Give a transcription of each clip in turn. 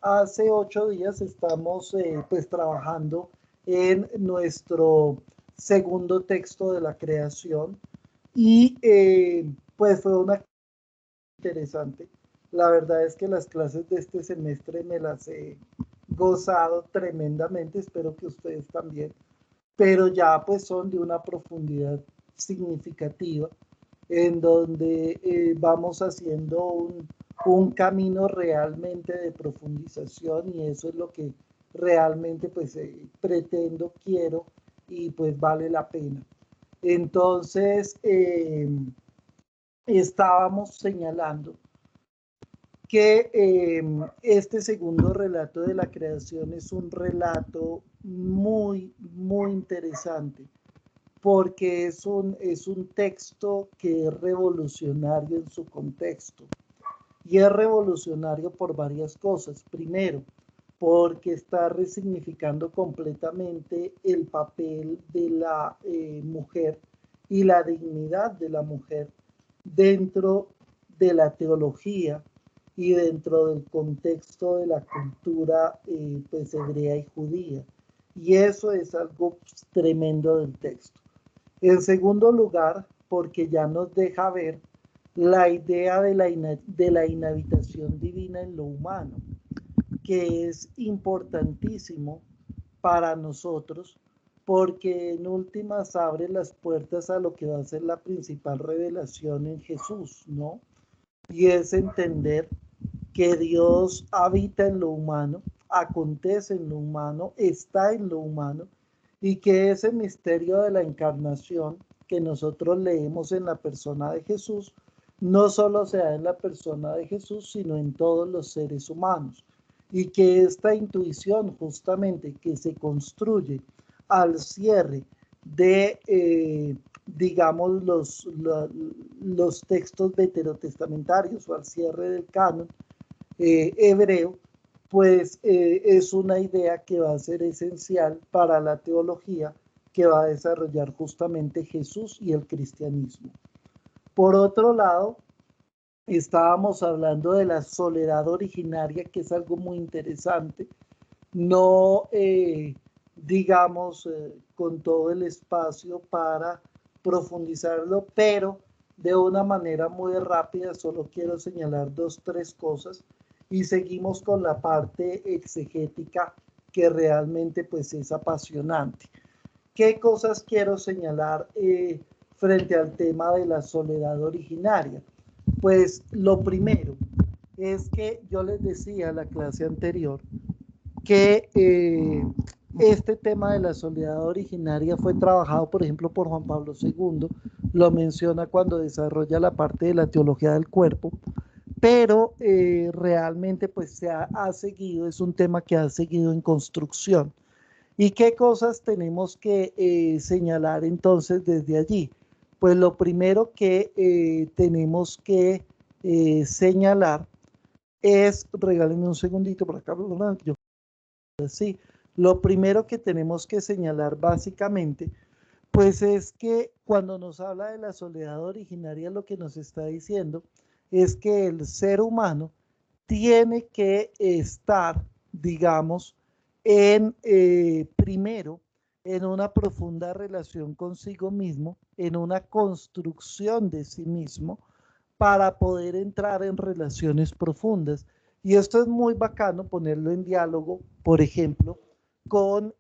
hace 8 días estamos pues trabajando en nuestro segundo texto de la creación y pues fue una interesante. La verdad es que las clases de este semestre me las he gozado tremendamente, espero que ustedes también, pero ya pues son de una profundidad significativa en donde vamos haciendo un camino realmente de profundización y eso es lo que realmente pues pretendo, quiero y pues vale la pena. Entonces, estábamos señalando que este segundo relato de la creación es un relato muy, muy interesante porque es un texto que es revolucionario en su contexto. Y es revolucionario por varias cosas. Primero, porque está resignificando completamente el papel de la mujer y la dignidad de la mujer dentro de la teología y dentro del contexto de la cultura pues hebrea y judía. Y eso es algo tremendo del texto. En segundo lugar, porque ya nos deja ver la idea de la inhabitación divina en lo humano, que es importantísimo para nosotros, porque en últimas abre las puertas a lo que va a ser la principal revelación en Jesús, ¿no? Y es entender que Dios habita en lo humano, acontece en lo humano, está en lo humano, y que ese misterio de la encarnación que nosotros leemos en la persona de Jesús, no solo se da en la persona de Jesús, sino en todos los seres humanos. Y que esta intuición justamente que se construye al cierre de, digamos, los textos veterotestamentarios o al cierre del canon, hebreo, pues es una idea que va a ser esencial para la teología que va a desarrollar justamente Jesús y el cristianismo. Por otro lado, estábamos hablando de la soledad originaria, que es algo muy interesante, no digamos con todo el espacio para profundizarlo, pero de una manera muy rápida solo quiero señalar 2, 3 cosas y seguimos con la parte exegética que realmente pues es apasionante. ¿Qué cosas quiero señalar frente al tema de la soledad originaria? Pues lo primero es que yo les decía en la clase anterior que este tema de la soledad originaria fue trabajado, por ejemplo, por Juan Pablo II, lo menciona cuando desarrolla la parte de la teología del cuerpo, pero realmente pues ha seguido, es un tema que ha seguido en construcción. ¿Y qué cosas tenemos que señalar entonces desde allí? Pues lo primero que tenemos que señalar es, regálenme un segundito por acá, yo sí, lo primero que tenemos que señalar básicamente, pues es que cuando nos habla de la soledad originaria, lo que nos está diciendo es que el ser humano tiene que estar, digamos, en primero, en una profunda relación consigo mismo, en una construcción de sí mismo, para poder entrar en relaciones profundas. Y esto es muy bacano ponerlo en diálogo, por ejemplo, con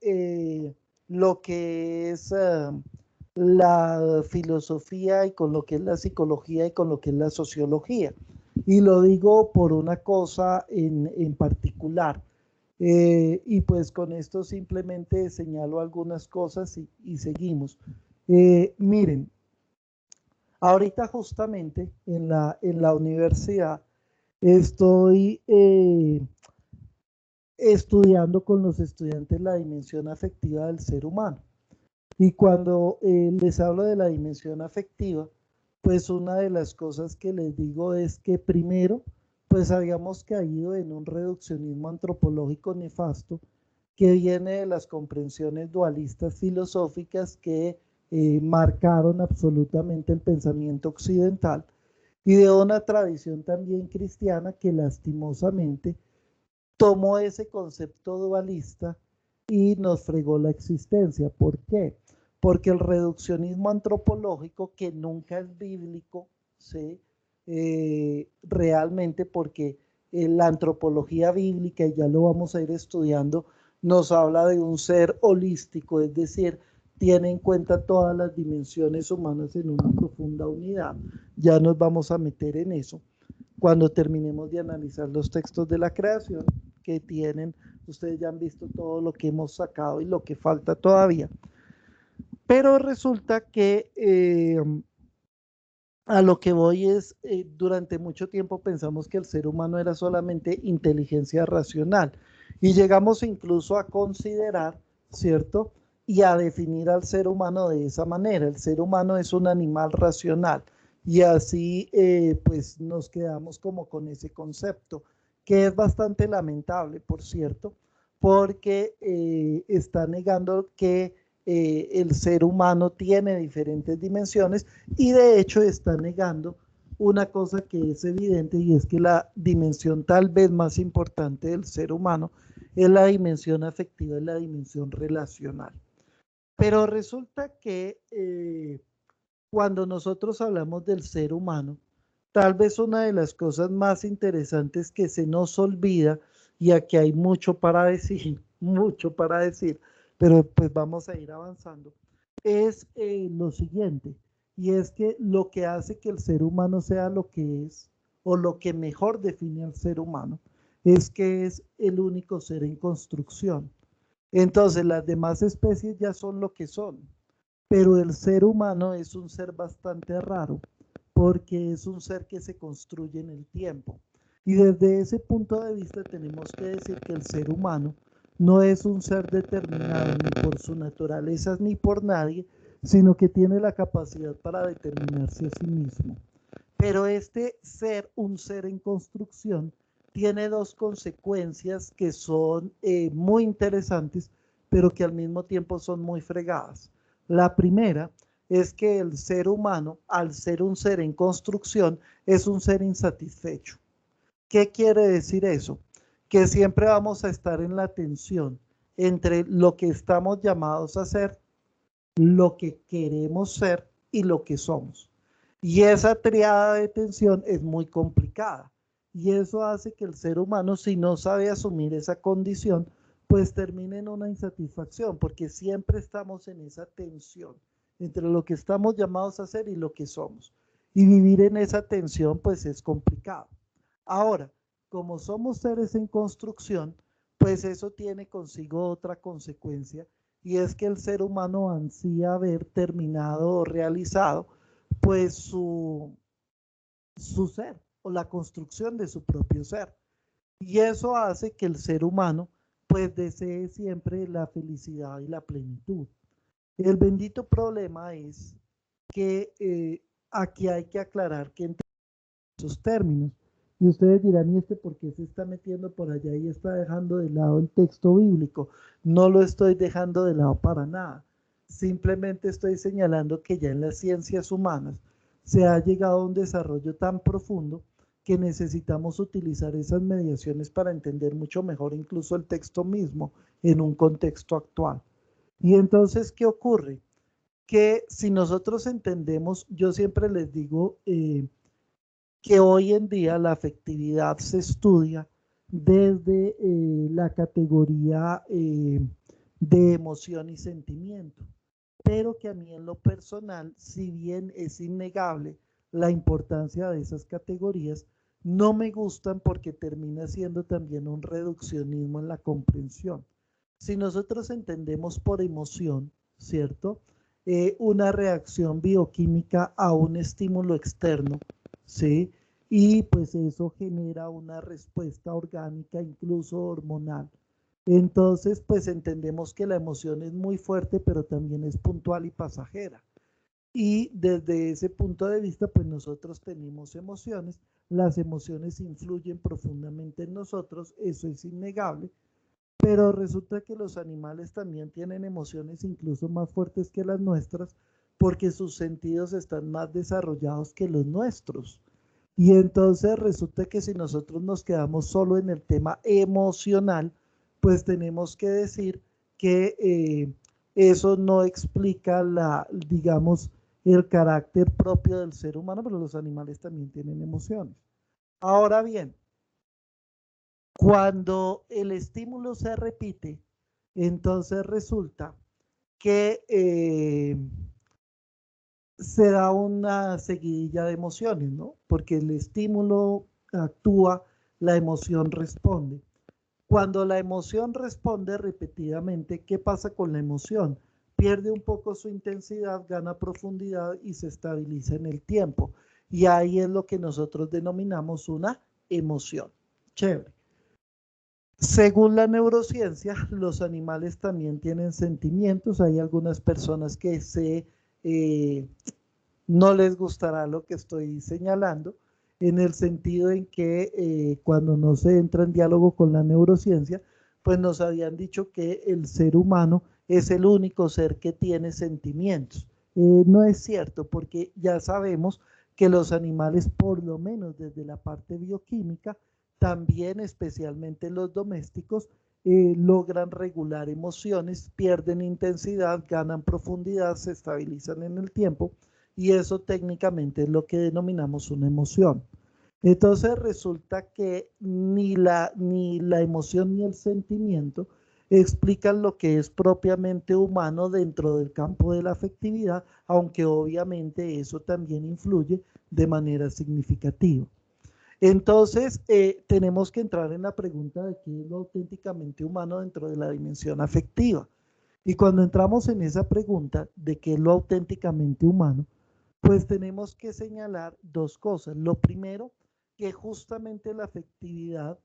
lo que es la filosofía y con lo que es la psicología y con lo que es la sociología. Y lo digo por una cosa en particular. Y pues con esto simplemente señalo algunas cosas y seguimos. Miren, ahorita justamente en la universidad estoy estudiando con los estudiantes la dimensión afectiva del ser humano. Y cuando les hablo de la dimensión afectiva, pues una de las cosas que les digo es que primero, pues habíamos caído en un reduccionismo antropológico nefasto que viene de las comprensiones dualistas filosóficas que marcaron absolutamente el pensamiento occidental y de una tradición también cristiana que lastimosamente tomó ese concepto dualista y nos fregó la existencia. ¿Por qué? Porque el reduccionismo antropológico, que nunca es bíblico, ¿sí? Realmente porque la antropología bíblica, y ya lo vamos a ir estudiando, nos habla de un ser holístico, es decir, tiene en cuenta todas las dimensiones humanas en una profunda unidad. Ya nos vamos a meter en eso cuando terminemos de analizar los textos de la creación que tienen, ustedes ya han visto todo lo que hemos sacado y lo que falta todavía. Pero resulta que a lo que voy es, durante mucho tiempo pensamos que el ser humano era solamente inteligencia racional y llegamos incluso a considerar, ¿cierto? Y a definir al ser humano de esa manera. El ser humano es un animal racional y así pues nos quedamos como con ese concepto, que es bastante lamentable, por cierto, porque está negando que el ser humano tiene diferentes dimensiones y de hecho está negando una cosa que es evidente y es que la dimensión tal vez más importante del ser humano es la dimensión afectiva y la dimensión relacional. Pero resulta que cuando nosotros hablamos del ser humano, tal vez una de las cosas más interesantes que se nos olvida, y aquí hay mucho para decir, mucho para decir, pero pues vamos a ir avanzando, es lo siguiente, y es que lo que hace que el ser humano sea lo que es, o lo que mejor define al ser humano, es que es el único ser en construcción. Entonces las demás especies ya son lo que son, pero el ser humano es un ser bastante raro porque es un ser que se construye en el tiempo. Y desde ese punto de vista tenemos que decir que el ser humano no es un ser determinado ni por su naturaleza ni por nadie, sino que tiene la capacidad para determinarse a sí mismo. Pero este ser, un ser en construcción, tiene dos consecuencias que son muy interesantes, pero que al mismo tiempo son muy fregadas. La primera es que el ser humano, al ser un ser en construcción, es un ser insatisfecho. ¿Qué quiere decir eso? Que siempre vamos a estar en la tensión entre lo que estamos llamados a ser, lo que queremos ser y lo que somos. Y esa triada de tensión es muy complicada. Y eso hace que el ser humano, si no sabe asumir esa condición, pues termine en una insatisfacción, porque siempre estamos en esa tensión entre lo que estamos llamados a ser y lo que somos. Y vivir en esa tensión, pues es complicado. Ahora, como somos seres en construcción, pues eso tiene consigo otra consecuencia, y es que el ser humano ansía haber terminado o realizado pues su ser o la construcción de su propio ser. Y eso hace que el ser humano pues desee siempre la felicidad y la plenitud. El bendito problema es que aquí hay que aclarar que entre esos términos, y ustedes dirán, ¿y este por qué se está metiendo por allá y está dejando de lado el texto bíblico? No lo estoy dejando de lado para nada. Simplemente estoy señalando que ya en las ciencias humanas se ha llegado a un desarrollo tan profundo que necesitamos utilizar esas mediaciones para entender mucho mejor incluso el texto mismo en un contexto actual. Y entonces, ¿qué ocurre? Que si nosotros entendemos, yo siempre les digo, que hoy en día la afectividad se estudia desde la categoría de emoción y sentimiento, pero que a mí en lo personal, si bien es innegable la importancia de esas categorías, no me gustan porque termina siendo también un reduccionismo en la comprensión. Si nosotros entendemos por emoción, ¿cierto? Una reacción bioquímica a un estímulo externo, ¿sí? Y pues eso genera una respuesta orgánica, incluso hormonal. Entonces, pues entendemos que la emoción es muy fuerte, pero también es puntual y pasajera. Y desde ese punto de vista, pues nosotros tenemos emociones, las emociones influyen profundamente en nosotros, eso es innegable, pero resulta que los animales también tienen emociones incluso más fuertes que las nuestras, porque sus sentidos están más desarrollados que los nuestros. Y entonces resulta que si nosotros nos quedamos solo en el tema emocional, pues tenemos que decir que eso no explica digamos, el carácter propio del ser humano, pero los animales también tienen emociones. Ahora bien, cuando el estímulo se repite, entonces resulta que se da una seguidilla de emociones, ¿no? Porque el estímulo actúa, la emoción responde. Cuando la emoción responde repetidamente, ¿qué pasa con la emoción? Pierde un poco su intensidad, gana profundidad y se estabiliza en el tiempo. Y ahí es lo que nosotros denominamos una emoción. Chévere. Según la neurociencia, los animales también tienen sentimientos. Hay algunas personas que no les gustará lo que estoy señalando, en el sentido en que cuando no se entra en diálogo con la neurociencia, pues nos habían dicho que el ser humano es el único ser que tiene sentimientos. No es cierto, porque ya sabemos que los animales, por lo menos desde la parte bioquímica, también especialmente los domésticos, logran regular emociones, pierden intensidad, ganan profundidad, se estabilizan en el tiempo y eso técnicamente es lo que denominamos una emoción. Entonces resulta que ni la emoción ni el sentimiento explican lo que es propiamente humano dentro del campo de la afectividad, aunque obviamente eso también influye de manera significativa. Entonces, tenemos que entrar en la pregunta de qué es lo auténticamente humano dentro de la dimensión afectiva. Y cuando entramos en esa pregunta de qué es lo auténticamente humano, pues tenemos que señalar dos cosas. Lo primero, que justamente la afectividad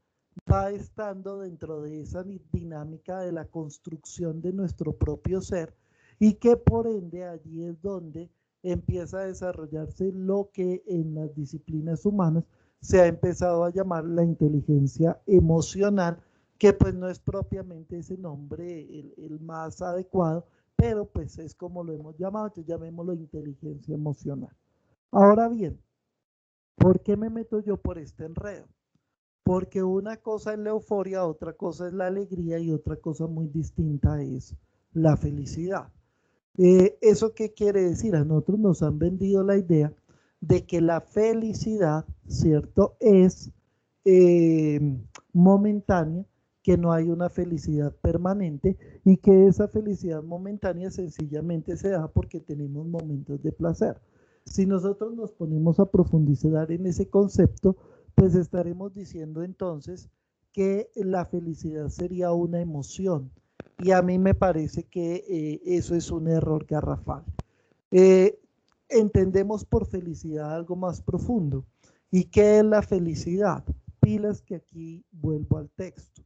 va estando dentro de esa dinámica de la construcción de nuestro propio ser y que por ende allí es donde empieza a desarrollarse lo que en las disciplinas humanas se ha empezado a llamar la inteligencia emocional, que pues no es propiamente ese nombre el más adecuado, pero pues es como lo hemos llamado, entonces llamémoslo inteligencia emocional. Ahora bien, ¿por qué me meto yo por este enredo? Porque una cosa es la euforia, otra cosa es la alegría y otra cosa muy distinta es la felicidad. ¿Eso qué quiere decir? A nosotros nos han vendido la idea de que la felicidad, ¿cierto? Es eh, momentánea, que no hay una felicidad permanente y que esa felicidad momentánea sencillamente se da porque tenemos momentos de placer. Si nosotros nos ponemos a profundizar en ese concepto, pues estaremos diciendo entonces que la felicidad sería una emoción. Y a mí me parece que eso es un error garrafal. Eh, Entendemos por felicidad algo más profundo. ¿Y qué es la felicidad? Pilas que aquí vuelvo al texto.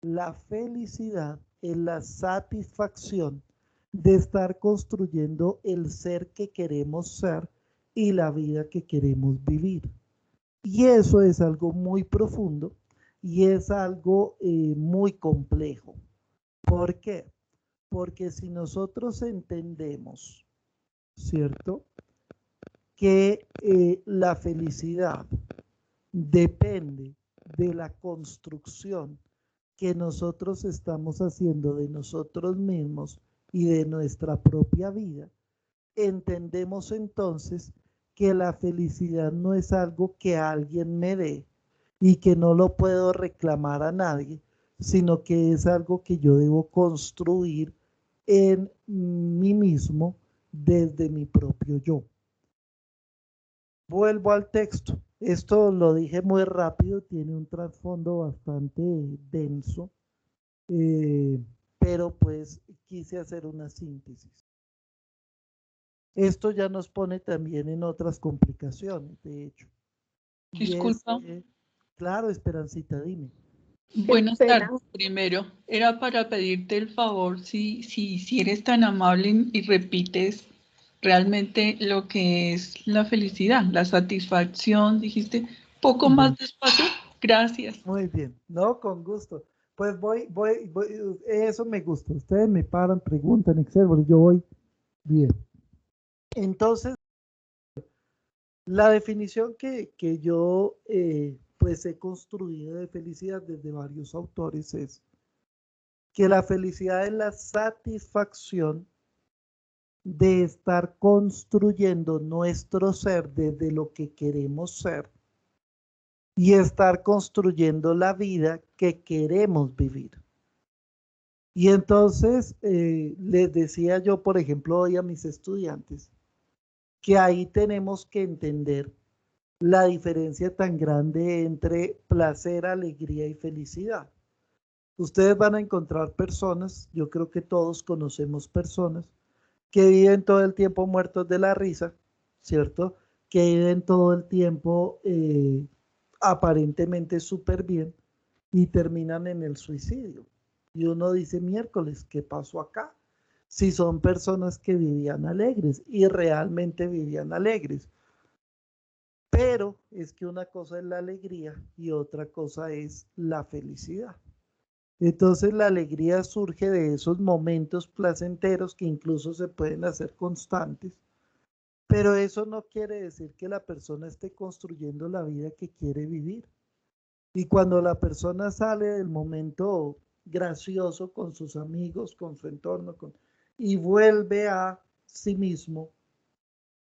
La felicidad es la satisfacción de estar construyendo el ser que queremos ser y la vida que queremos vivir. Y eso es algo muy profundo y es algo muy complejo. ¿Por qué? Porque si nosotros entendemos, ¿cierto? Que la felicidad depende de la construcción que nosotros estamos haciendo de nosotros mismos y de nuestra propia vida, entendemos entonces que la felicidad no es algo que alguien me dé y que no lo puedo reclamar a nadie, sino que es algo que yo debo construir en mí mismo desde mi propio yo. Vuelvo al texto. Esto lo dije muy rápido, tiene un trasfondo bastante denso, eh, pero pues quise hacer una síntesis. Esto ya nos pone también en otras complicaciones, de hecho. Y es, Disculpa. claro, Esperancita, dime. Qué Buenas tardes. pena. Primero, era para pedirte el favor si eres tan amable y repites realmente lo que es la felicidad, la satisfacción, dijiste poco más despacio. Gracias. Muy bien, no, con gusto. Pues eso me gusta. Ustedes me paran, preguntan, etcétera, yo voy bien. Entonces, La definición que yo pues he construido de felicidad desde varios autores es que la felicidad es la satisfacción de estar construyendo nuestro ser desde lo que queremos ser y estar construyendo la vida que queremos vivir. Y entonces les decía yo, por ejemplo, hoy a mis estudiantes, que ahí tenemos que entender la diferencia tan grande entre placer, alegría y felicidad. Ustedes van a encontrar personas, yo creo que todos conocemos personas, que viven todo el tiempo muertos de la risa, ¿cierto? Que viven todo el tiempo aparentemente súper bien y terminan en el suicidio. Y uno dice, miércoles, ¿qué pasó acá? Si son personas que vivían alegres y realmente vivían alegres. Pero es que una cosa es la alegría y otra cosa es la felicidad. Entonces la alegría surge de esos momentos placenteros que incluso se pueden hacer constantes, pero eso no quiere decir que la persona esté construyendo la vida que quiere vivir. Y cuando la persona sale del momento gracioso con sus amigos, con su entorno, y vuelve a sí mismo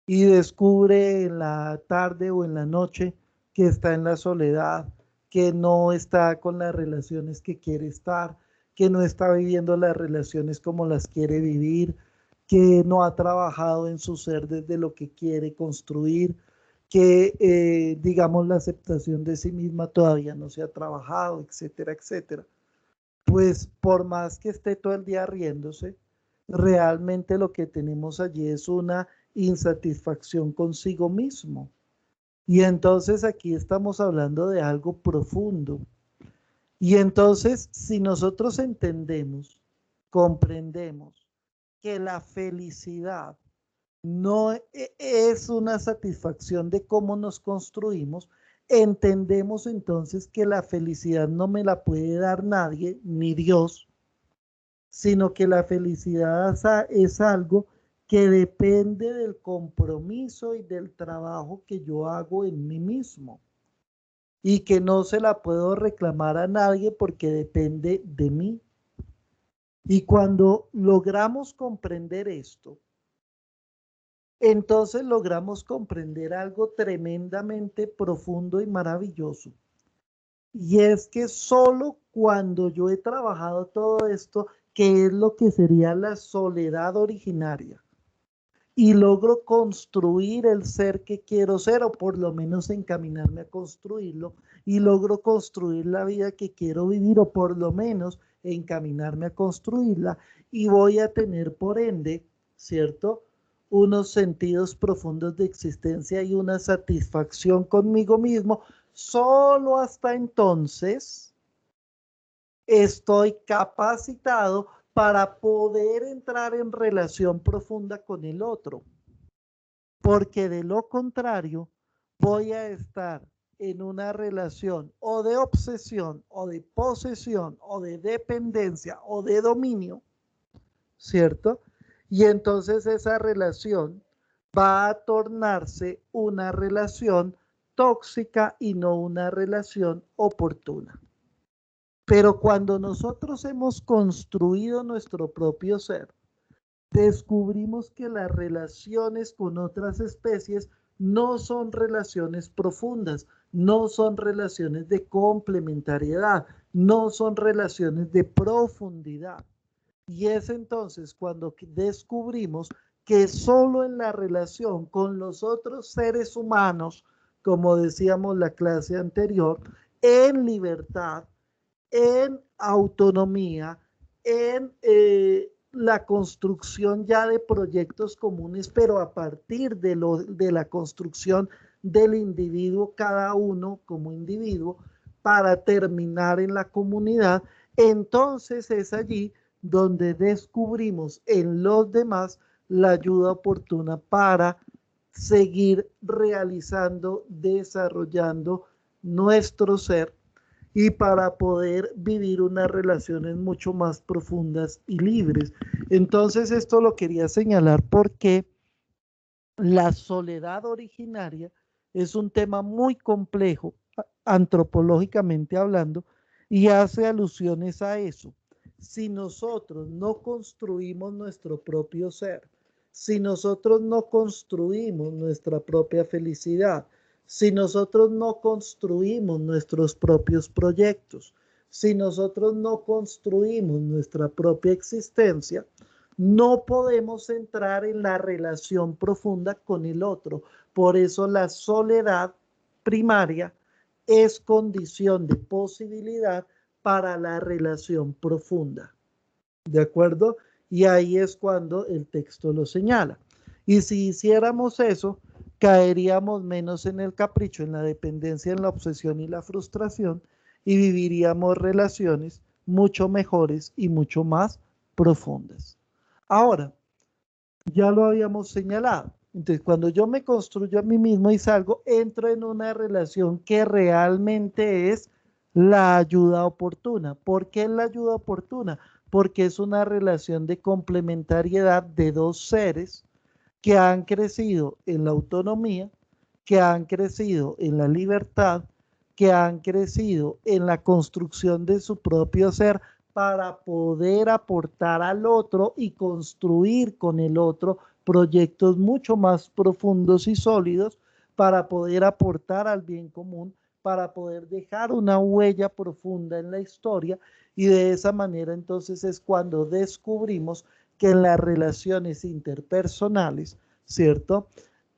y descubre en la tarde o en la noche que está en la soledad, que no está con las relaciones que quiere estar, que no está viviendo las relaciones como las quiere vivir, que no ha trabajado en su ser desde lo que quiere construir, que digamos la aceptación de sí misma todavía no se ha trabajado, etcétera, etcétera. Pues por más que esté todo el día riéndose, realmente lo que tenemos allí es una insatisfacción consigo mismo. Y entonces aquí estamos hablando de algo profundo. Y entonces, si nosotros entendemos, comprendemos que la felicidad no es una satisfacción de cómo nos construimos, entendemos entonces que la felicidad no me la puede dar nadie, ni Dios, sino que la felicidad es algo que depende del compromiso y del trabajo que yo hago en mí mismo y que no se la puedo reclamar a nadie porque depende de mí. Y cuando logramos comprender esto, entonces logramos comprender algo tremendamente profundo y maravilloso. Y es que solo cuando yo he trabajado todo esto, que es lo que sería la soledad originaria, y logro construir el ser que quiero ser, o por lo menos encaminarme a construirlo, y logro construir la vida que quiero vivir, o por lo menos encaminarme a construirla, y voy a tener por ende, ¿cierto? Unos sentidos profundos de existencia y una satisfacción conmigo mismo, solo hasta entonces estoy capacitado para poder entrar en relación profunda con el otro, porque de lo contrario voy a estar en una relación o de obsesión o de posesión o de dependencia o de dominio, ¿cierto? Y entonces esa relación va a tornarse una relación tóxica y no una relación oportuna. Pero cuando nosotros hemos construido nuestro propio ser, descubrimos que las relaciones con otras especies no son relaciones profundas, no son relaciones de complementariedad, no son relaciones de profundidad. Y es entonces cuando descubrimos que solo en la relación con los otros seres humanos, como decíamos la clase anterior, en libertad, en autonomía, en la construcción ya de proyectos comunes, pero a partir de la construcción del individuo, cada uno como individuo, para terminar en la comunidad, entonces es allí donde descubrimos en los demás la ayuda oportuna para seguir realizando, desarrollando nuestro ser y para poder vivir unas relaciones mucho más profundas y libres. Entonces esto lo quería señalar porque la soledad originaria es un tema muy complejo, antropológicamente hablando, y hace alusiones a eso. Si nosotros no construimos nuestro propio ser, si nosotros no construimos nuestra propia felicidad, si nosotros no construimos nuestros propios proyectos, si nosotros no construimos nuestra propia existencia, no podemos entrar en la relación profunda con el otro. Por eso la soledad primaria es condición de posibilidad para la relación profunda. ¿De acuerdo? Y ahí es cuando el texto lo señala. Y si hiciéramos eso, caeríamos menos en el capricho, en la dependencia, en la obsesión y la frustración, y viviríamos relaciones mucho mejores y mucho más profundas. Ahora, ya lo habíamos señalado. Entonces, cuando yo me construyo a mí mismo y salgo, entro en una relación que realmente es la ayuda oportuna. ¿Por qué es la ayuda oportuna? Porque es una relación de complementariedad de dos seres que han crecido en la autonomía, que han crecido en la libertad, que han crecido en la construcción de su propio ser para poder aportar al otro y construir con el otro proyectos mucho más profundos y sólidos para poder aportar al bien común, para poder dejar una huella profunda en la historia, y de esa manera entonces es cuando descubrimos que en las relaciones interpersonales, ¿cierto?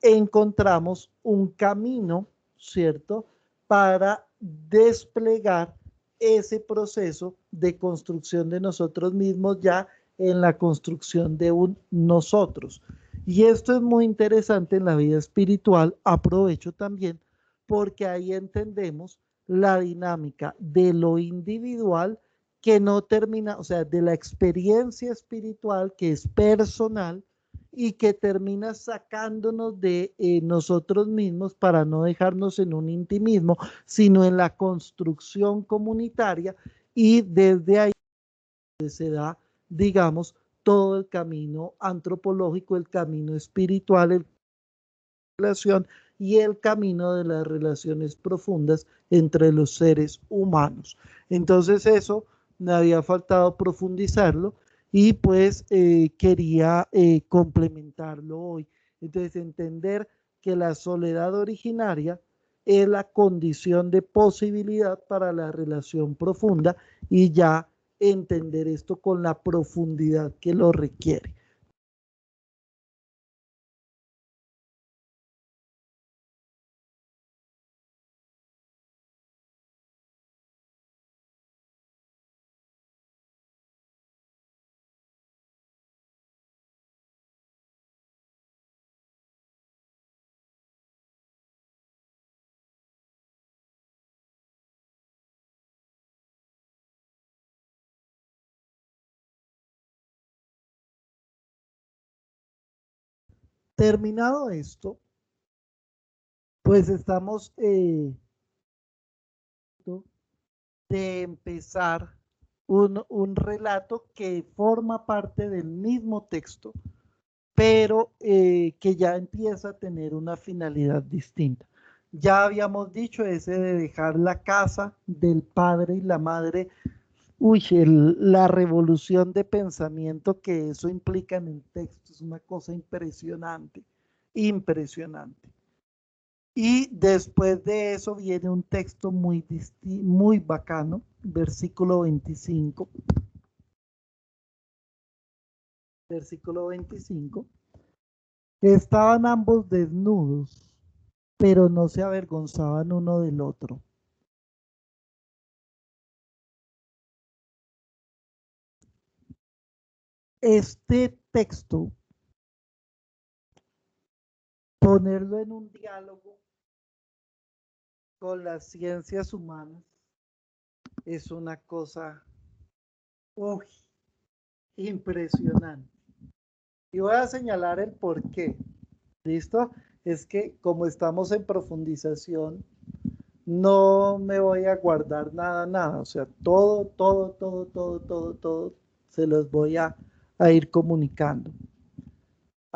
Encontramos un camino, ¿cierto? Para desplegar ese proceso de construcción de nosotros mismos ya en la construcción de un nosotros. Y esto es muy interesante en la vida espiritual. Aprovecho también porque ahí entendemos la dinámica de lo individual que no termina, o sea, de la experiencia espiritual que es personal y que termina sacándonos de nosotros mismos para no dejarnos en un intimismo, sino en la construcción comunitaria, y desde ahí se da, digamos, todo el camino antropológico, el camino espiritual, el relación y el camino de las relaciones profundas entre los seres humanos. Entonces eso me había faltado profundizarlo y pues quería complementarlo hoy. Entonces entender que la soledad originaria es la condición de posibilidad para la relación profunda, y ya entender esto con la profundidad que lo requiere. Terminado esto, pues estamos de empezar un relato que forma parte del mismo texto, pero que ya empieza a tener una finalidad distinta. Ya habíamos dicho ese de dejar la casa del padre y la madre. Uy, la revolución de pensamiento que eso implica en el texto es una cosa impresionante, impresionante. Y después de eso viene un texto muy bacano, versículo 25. Versículo 25. Estaban ambos desnudos, pero no se avergonzaban uno del otro. Este texto, ponerlo en un diálogo con las ciencias humanas, es una cosa uy, impresionante. Y voy a señalar el por qué. ¿Listo? Es que como estamos en profundización, no me voy a guardar nada. O sea, todo, se los voy a ir comunicando.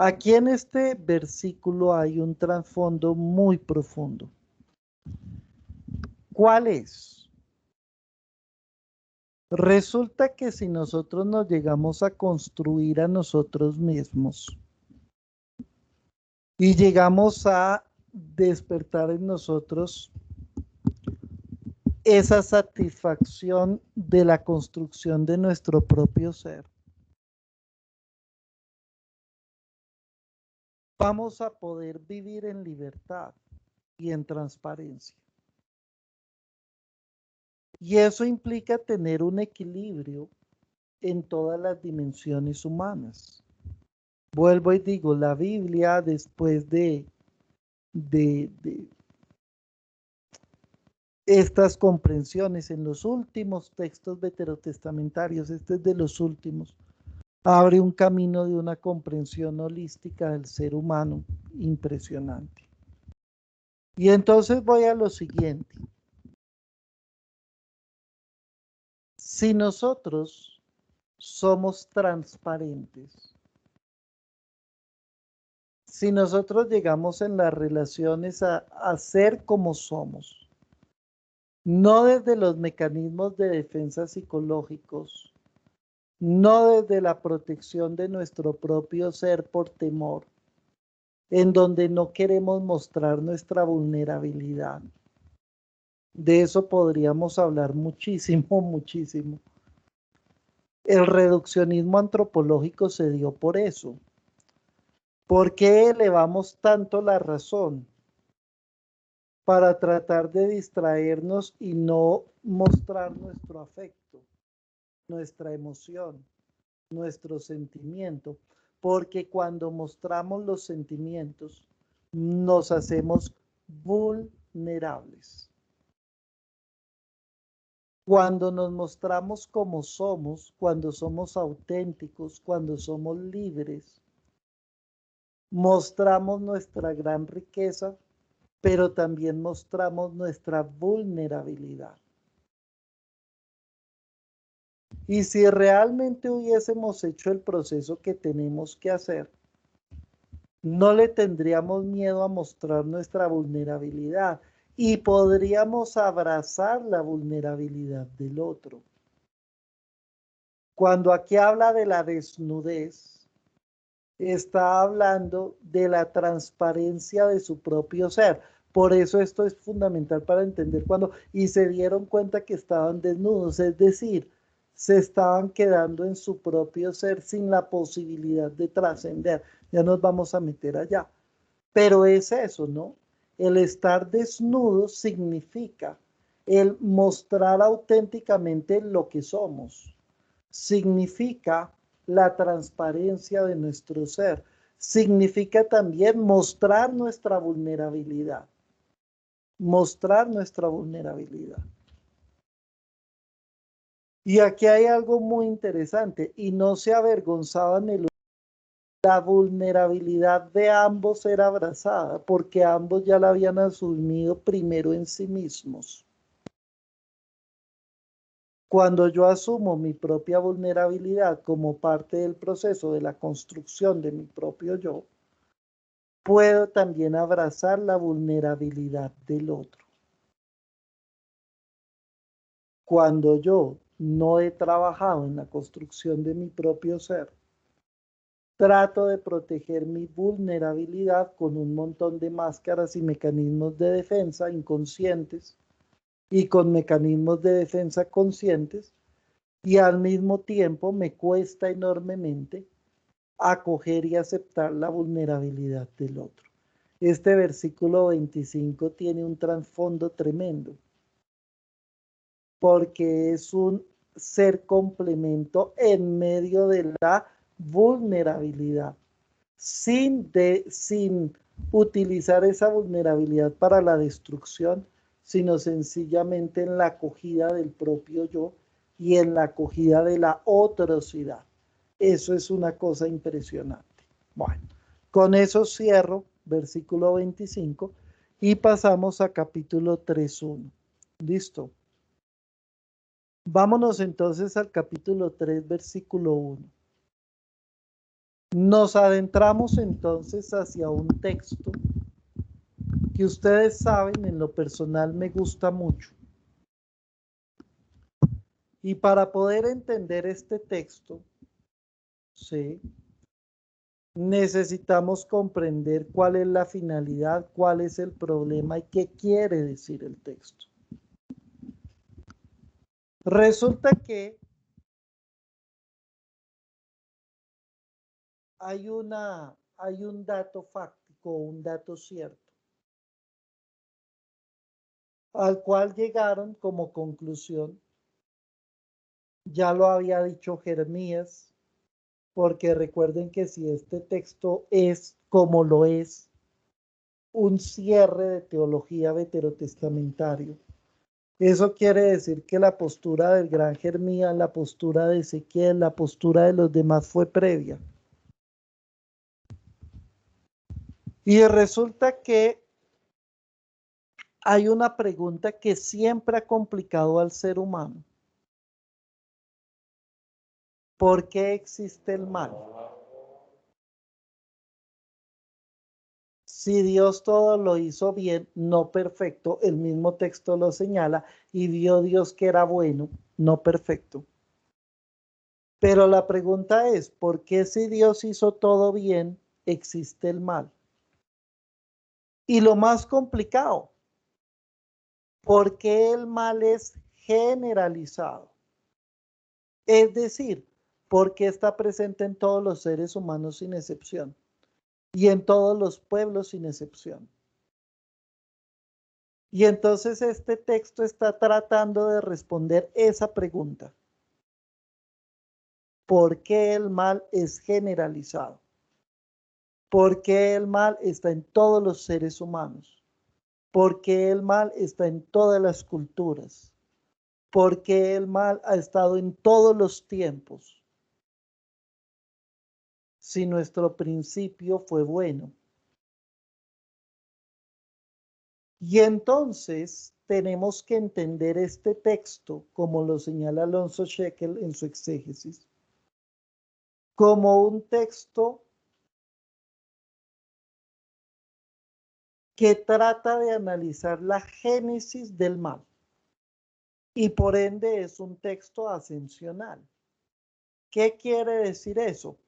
Aquí en este versículo hay un trasfondo muy profundo. ¿Cuál es? Resulta que si nosotros nos llegamos a construir a nosotros mismos y llegamos a despertar en nosotros esa satisfacción de la construcción de nuestro propio ser, vamos a poder vivir en libertad y en transparencia. Y eso implica tener un equilibrio en todas las dimensiones humanas. Vuelvo y digo, la Biblia, después de estas comprensiones en los últimos textos veterotestamentarios, este es de los últimos, abre un camino de una comprensión holística del ser humano impresionante. Y entonces voy a lo siguiente. Si nosotros somos transparentes, si nosotros llegamos en las relaciones a ser como somos, no desde los mecanismos de defensa psicológicos, no desde la protección de nuestro propio ser por temor, en donde no queremos mostrar nuestra vulnerabilidad. De eso podríamos hablar muchísimo, muchísimo. El reduccionismo antropológico se dio por eso. ¿Por qué elevamos tanto la razón? Para tratar de distraernos y no mostrar nuestro afecto, nuestra emoción, nuestro sentimiento, porque cuando mostramos los sentimientos nos hacemos vulnerables. Cuando nos mostramos como somos, cuando somos auténticos, cuando somos libres, mostramos nuestra gran riqueza, pero también mostramos nuestra vulnerabilidad. Y si realmente hubiésemos hecho el proceso que tenemos que hacer, no le tendríamos miedo a mostrar nuestra vulnerabilidad y podríamos abrazar la vulnerabilidad del otro. Cuando aquí habla de la desnudez, está hablando de la transparencia de su propio ser. Por eso esto es fundamental para entender cuando, y se dieron cuenta que estaban desnudos, es decir, se estaban quedando en su propio ser sin la posibilidad de trascender. Ya nos vamos a meter allá. Pero es eso, ¿no? El estar desnudo significa el mostrar auténticamente lo que somos. Significa la transparencia de nuestro ser. Significa también mostrar nuestra vulnerabilidad. Mostrar nuestra vulnerabilidad. Y aquí hay algo muy interesante, y no se avergonzaban la vulnerabilidad de ambos era abrazada, porque ambos ya la habían asumido primero en sí mismos. Cuando yo asumo mi propia vulnerabilidad como parte del proceso de la construcción de mi propio yo, puedo también abrazar la vulnerabilidad del otro. Cuando yo no he trabajado en la construcción de mi propio ser, trato de proteger mi vulnerabilidad con un montón de máscaras y mecanismos de defensa inconscientes y con mecanismos de defensa conscientes, y al mismo tiempo me cuesta enormemente acoger y aceptar la vulnerabilidad del otro. Este versículo 25 tiene un trasfondo tremendo, porque es un ser complemento en medio de la vulnerabilidad, sin utilizar esa vulnerabilidad para la destrucción, sino sencillamente en la acogida del propio yo y en la acogida de la otrocidad. Eso es una cosa impresionante. Bueno, con eso cierro versículo 25 y pasamos a capítulo 3.1. ¿Listo? Vámonos entonces al capítulo 3, versículo 1. Nos adentramos entonces hacia un texto que ustedes saben, en lo personal me gusta mucho. Y para poder entender este texto, ¿sí?, necesitamos comprender cuál es la finalidad, cuál es el problema y qué quiere decir el texto. Resulta que hay un dato fáctico, un dato cierto, al cual llegaron como conclusión. Ya lo había dicho Jeremías, porque recuerden que si este texto es como lo es, un cierre de teología veterotestamentario, eso quiere decir que la postura del gran Jeremías, la postura de Ezequiel, la postura de los demás fue previa. Y resulta que hay una pregunta que siempre ha complicado al ser humano. ¿Por qué existe el mal? Si Dios todo lo hizo bien, no perfecto, el mismo texto lo señala, y vio Dios que era bueno, no perfecto. Pero la pregunta es, ¿por qué si Dios hizo todo bien, existe el mal? Y lo más complicado, ¿por qué el mal es generalizado? Es decir, ¿por qué está presente en todos los seres humanos sin excepción? Y en todos los pueblos sin excepción. Y entonces este texto está tratando de responder esa pregunta. ¿Por qué el mal es generalizado? ¿Por qué el mal está en todos los seres humanos? ¿Por qué el mal está en todas las culturas? ¿Por qué el mal ha estado en todos los tiempos? Si nuestro principio fue bueno. Y entonces tenemos que entender este texto, como lo señala Alonso Shekel en su exégesis, como un texto que trata de analizar la génesis del mal. Y por ende es un texto ascensional. ¿Qué quiere decir eso?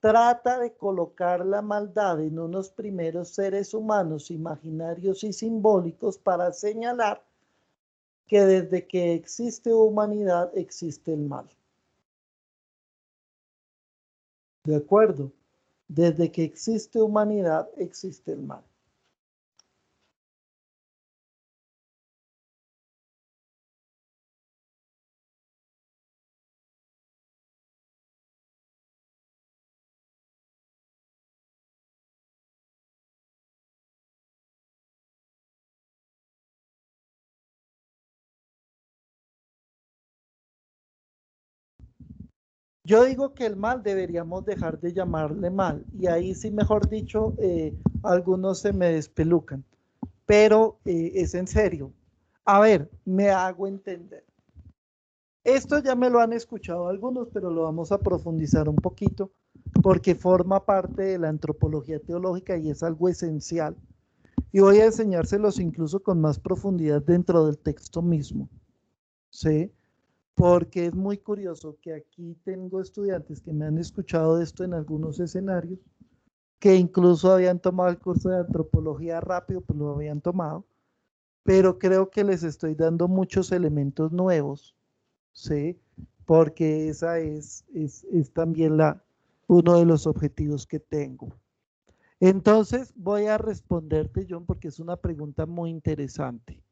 Trata de colocar la maldad en unos primeros seres humanos imaginarios y simbólicos para señalar que desde que existe humanidad existe el mal. ¿De acuerdo? Desde que existe humanidad existe el mal. Yo digo que el mal deberíamos dejar de llamarle mal, y ahí sí, mejor dicho, algunos se me despelucan, pero es en serio. A ver, me hago entender. Esto ya me lo han escuchado algunos, pero lo vamos a profundizar un poquito porque forma parte de la antropología teológica y es algo esencial. Y voy a enseñárselos incluso con más profundidad dentro del texto mismo, ¿sí? Porque es muy curioso que aquí tengo estudiantes que me han escuchado de esto en algunos escenarios, que incluso habían tomado el curso de antropología rápido, pues lo habían tomado, pero creo que les estoy dando muchos elementos nuevos, ¿sí? Porque esa es también uno de los objetivos que tengo. Entonces voy a responderte, John, porque es una pregunta muy interesante.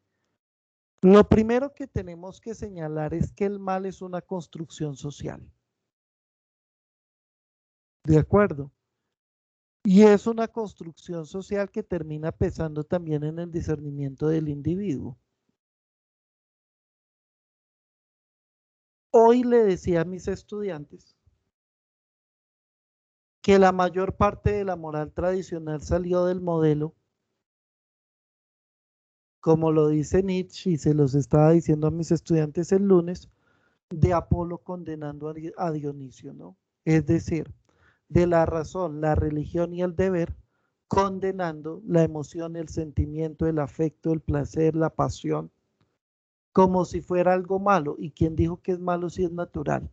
Lo primero que tenemos que señalar es que el mal es una construcción social. ¿De acuerdo? Y es una construcción social que termina pesando también en el discernimiento del individuo. Hoy le decía a mis estudiantes que la mayor parte de la moral tradicional salió del modelo, como lo dice Nietzsche, y se los estaba diciendo a mis estudiantes el lunes, de Apolo condenando a Dionisio, ¿no? Es decir, de la razón, la religión y el deber, condenando la emoción, el sentimiento, el afecto, el placer, la pasión, como si fuera algo malo. ¿Y quién dijo que es malo si es natural?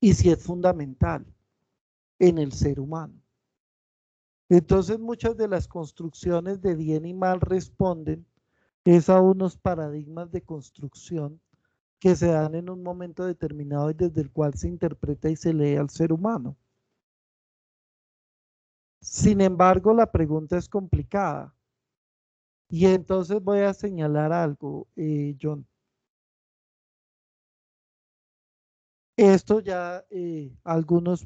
Y si es fundamental en el ser humano. Entonces muchas de las construcciones de bien y mal responden es a unos paradigmas de construcción que se dan en un momento determinado y desde el cual se interpreta y se lee al ser humano. Sin embargo, la pregunta es complicada. Y entonces voy a señalar algo, John. Esto ya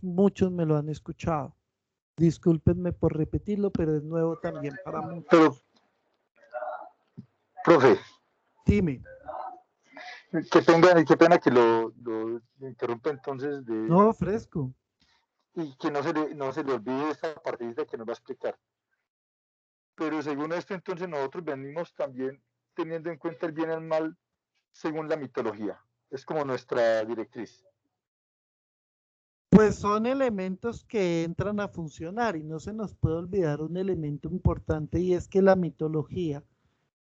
muchos me lo han escuchado. Discúlpenme por repetirlo, pero es nuevo también para muchos. Pero, profe, Dime. qué pena que lo interrumpa entonces No, fresco. y que no se le olvide esta partida que nos va a explicar. Pero según esto, entonces nosotros venimos también teniendo en cuenta el bien y el mal según la mitología. Es como nuestra directriz. Pues son elementos que entran a funcionar y no se nos puede olvidar un elemento importante y es que la mitología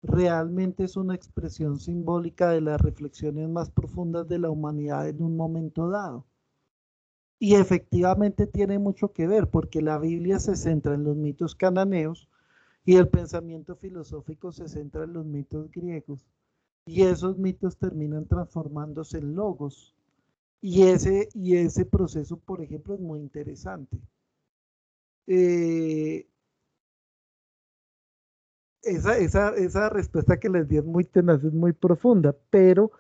realmente es una expresión simbólica de las reflexiones más profundas de la humanidad en un momento dado. Y efectivamente tiene mucho que ver porque la Biblia se centra en los mitos cananeos y el pensamiento filosófico se centra en los mitos griegos. Y esos mitos terminan transformándose en logos. Y ese proceso, por ejemplo, es muy interesante. Esa respuesta que les di es muy tenaz, es muy profunda, pero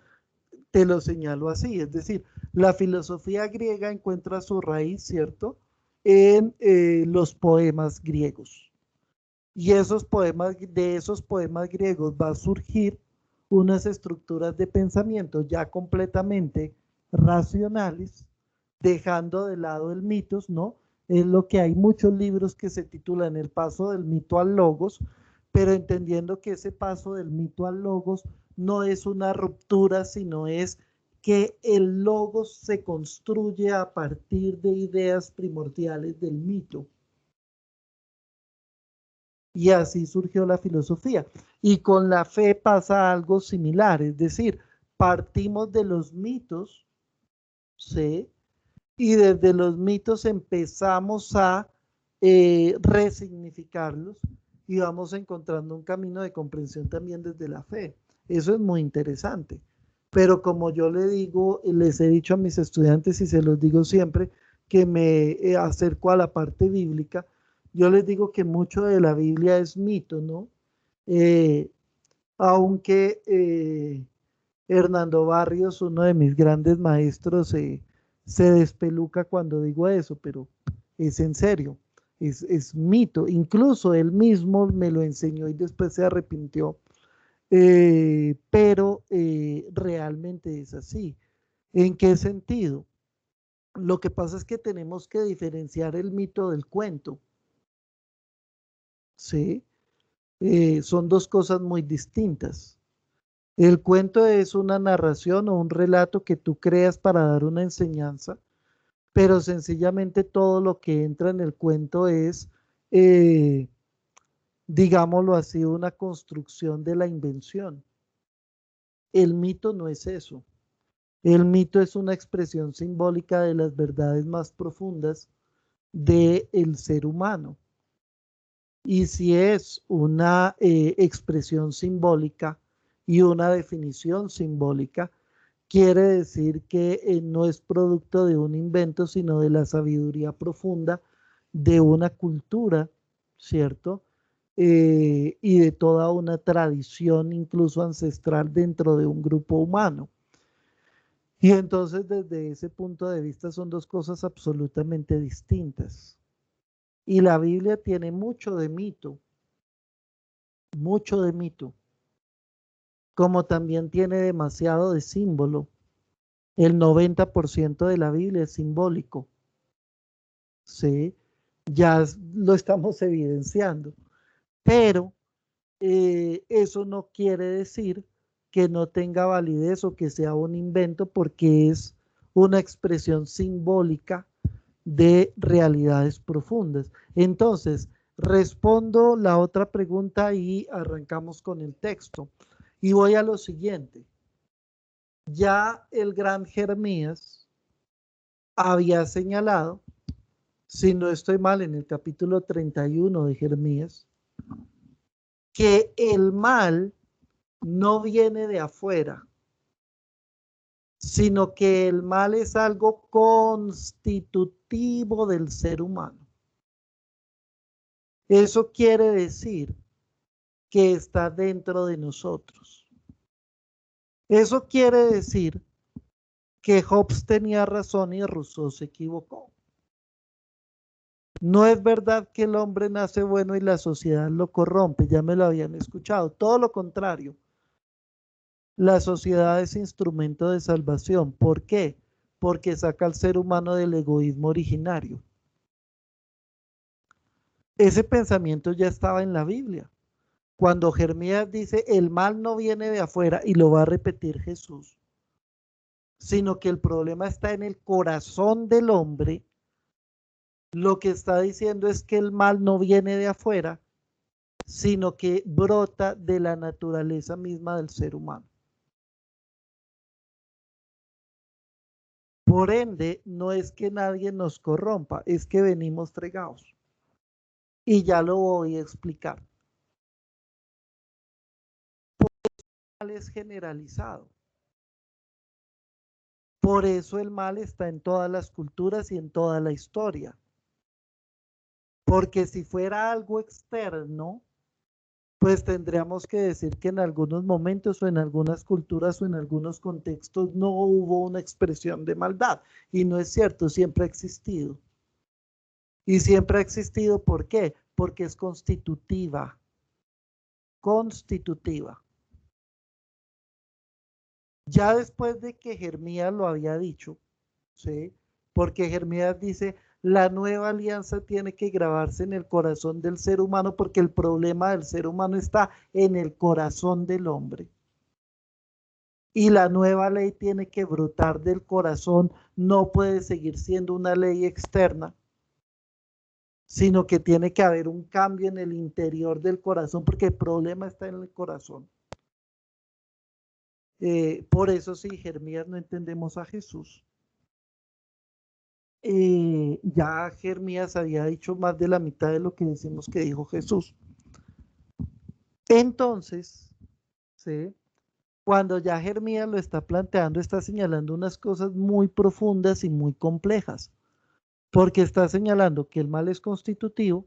te lo señalo así, es decir, la filosofía griega encuentra su raíz, ¿cierto?, en los poemas griegos. Y de esos poemas griegos va a surgir unas estructuras de pensamiento ya completamente racionales, dejando de lado el mitos, ¿no? Es lo que hay muchos libros que se titulan El paso del mito al logos, pero entendiendo que ese paso del mito al logos no es una ruptura, sino es que el logos se construye a partir de ideas primordiales del mito. Y así surgió la filosofía. Y con la fe pasa algo similar, es decir, partimos de los mitos, ¿sí? Y desde los mitos empezamos a resignificarlos y vamos encontrando un camino de comprensión también desde la fe. Eso es muy interesante. Pero como yo les he dicho a mis estudiantes y se los digo siempre, que me acerco a la parte bíblica, yo les digo que mucho de la Biblia es mito, ¿no? Eh, aunque Hernando Barrios, uno de mis grandes maestros, se despeluca cuando digo eso, pero es en serio, es mito. Incluso él mismo me lo enseñó y después se arrepintió, pero realmente es así. ¿En qué sentido? Lo que pasa es que tenemos que diferenciar el mito del cuento, ¿sí? Son dos cosas muy distintas. El cuento es una narración o un relato que tú creas para dar una enseñanza, pero sencillamente todo lo que entra en el cuento es, eh, digámoslo así, una construcción de la invención. El mito no es eso. El mito es una expresión simbólica de las verdades más profundas del ser humano. Y si es una expresión simbólica y una definición simbólica, quiere decir que no es producto de un invento, sino de la sabiduría profunda de una cultura, ¿cierto? Y de toda una tradición, incluso ancestral, dentro de un grupo humano. Y entonces, desde ese punto de vista, son dos cosas absolutamente distintas. Y la Biblia tiene mucho de mito, como también tiene demasiado de símbolo. El 90% de la Biblia es simbólico, ¿sí? Ya lo estamos evidenciando, pero eso no quiere decir que no tenga validez o que sea un invento porque es una expresión simbólica de realidades profundas. Entonces, respondo la otra pregunta y arrancamos con el texto. Y voy a lo siguiente. Ya el gran Jeremías había señalado, si no estoy mal, en el capítulo 31 de Jeremías, que el mal no viene de afuera, sino que el mal es algo constitutivo del ser humano. Eso quiere decir que está dentro de nosotros. Eso quiere decir que Hobbes tenía razón y Rousseau se equivocó. No es verdad que el hombre nace bueno y la sociedad lo corrompe, ya me lo habían escuchado. Todo lo contrario. La sociedad es instrumento de salvación. ¿Por qué? Porque saca al ser humano del egoísmo originario. Ese pensamiento ya estaba en la Biblia. Cuando Jeremías dice, el mal no viene de afuera, y lo va a repetir Jesús, sino que el problema está en el corazón del hombre, lo que está diciendo es que el mal no viene de afuera, sino que brota de la naturaleza misma del ser humano. Por ende, no es que nadie nos corrompa, es que venimos fregados. Y ya lo voy a explicar. Por eso el mal es generalizado. Por eso el mal está en todas las culturas y en toda la historia. Porque si fuera algo externo, pues tendríamos que decir que en algunos momentos o en algunas culturas o en algunos contextos no hubo una expresión de maldad. Y no es cierto, siempre ha existido. Y siempre ha existido, ¿por qué? Porque es constitutiva. Constitutiva. Ya después de que Jeremías lo había dicho, ¿sí? Porque Jeremías dice, la nueva alianza tiene que grabarse en el corazón del ser humano porque el problema del ser humano está en el corazón del hombre. Y la nueva ley tiene que brotar del corazón, no puede seguir siendo una ley externa, sino que tiene que haber un cambio en el interior del corazón porque el problema está en el corazón. Por eso sí, Jeremías no entendemos a Jesús. Ya Jeremías había dicho más de la mitad de lo que decimos que dijo Jesús. Entonces, ¿sí? Cuando ya Jeremías lo está planteando, está señalando unas cosas muy profundas y muy complejas, porque está señalando que el mal es constitutivo,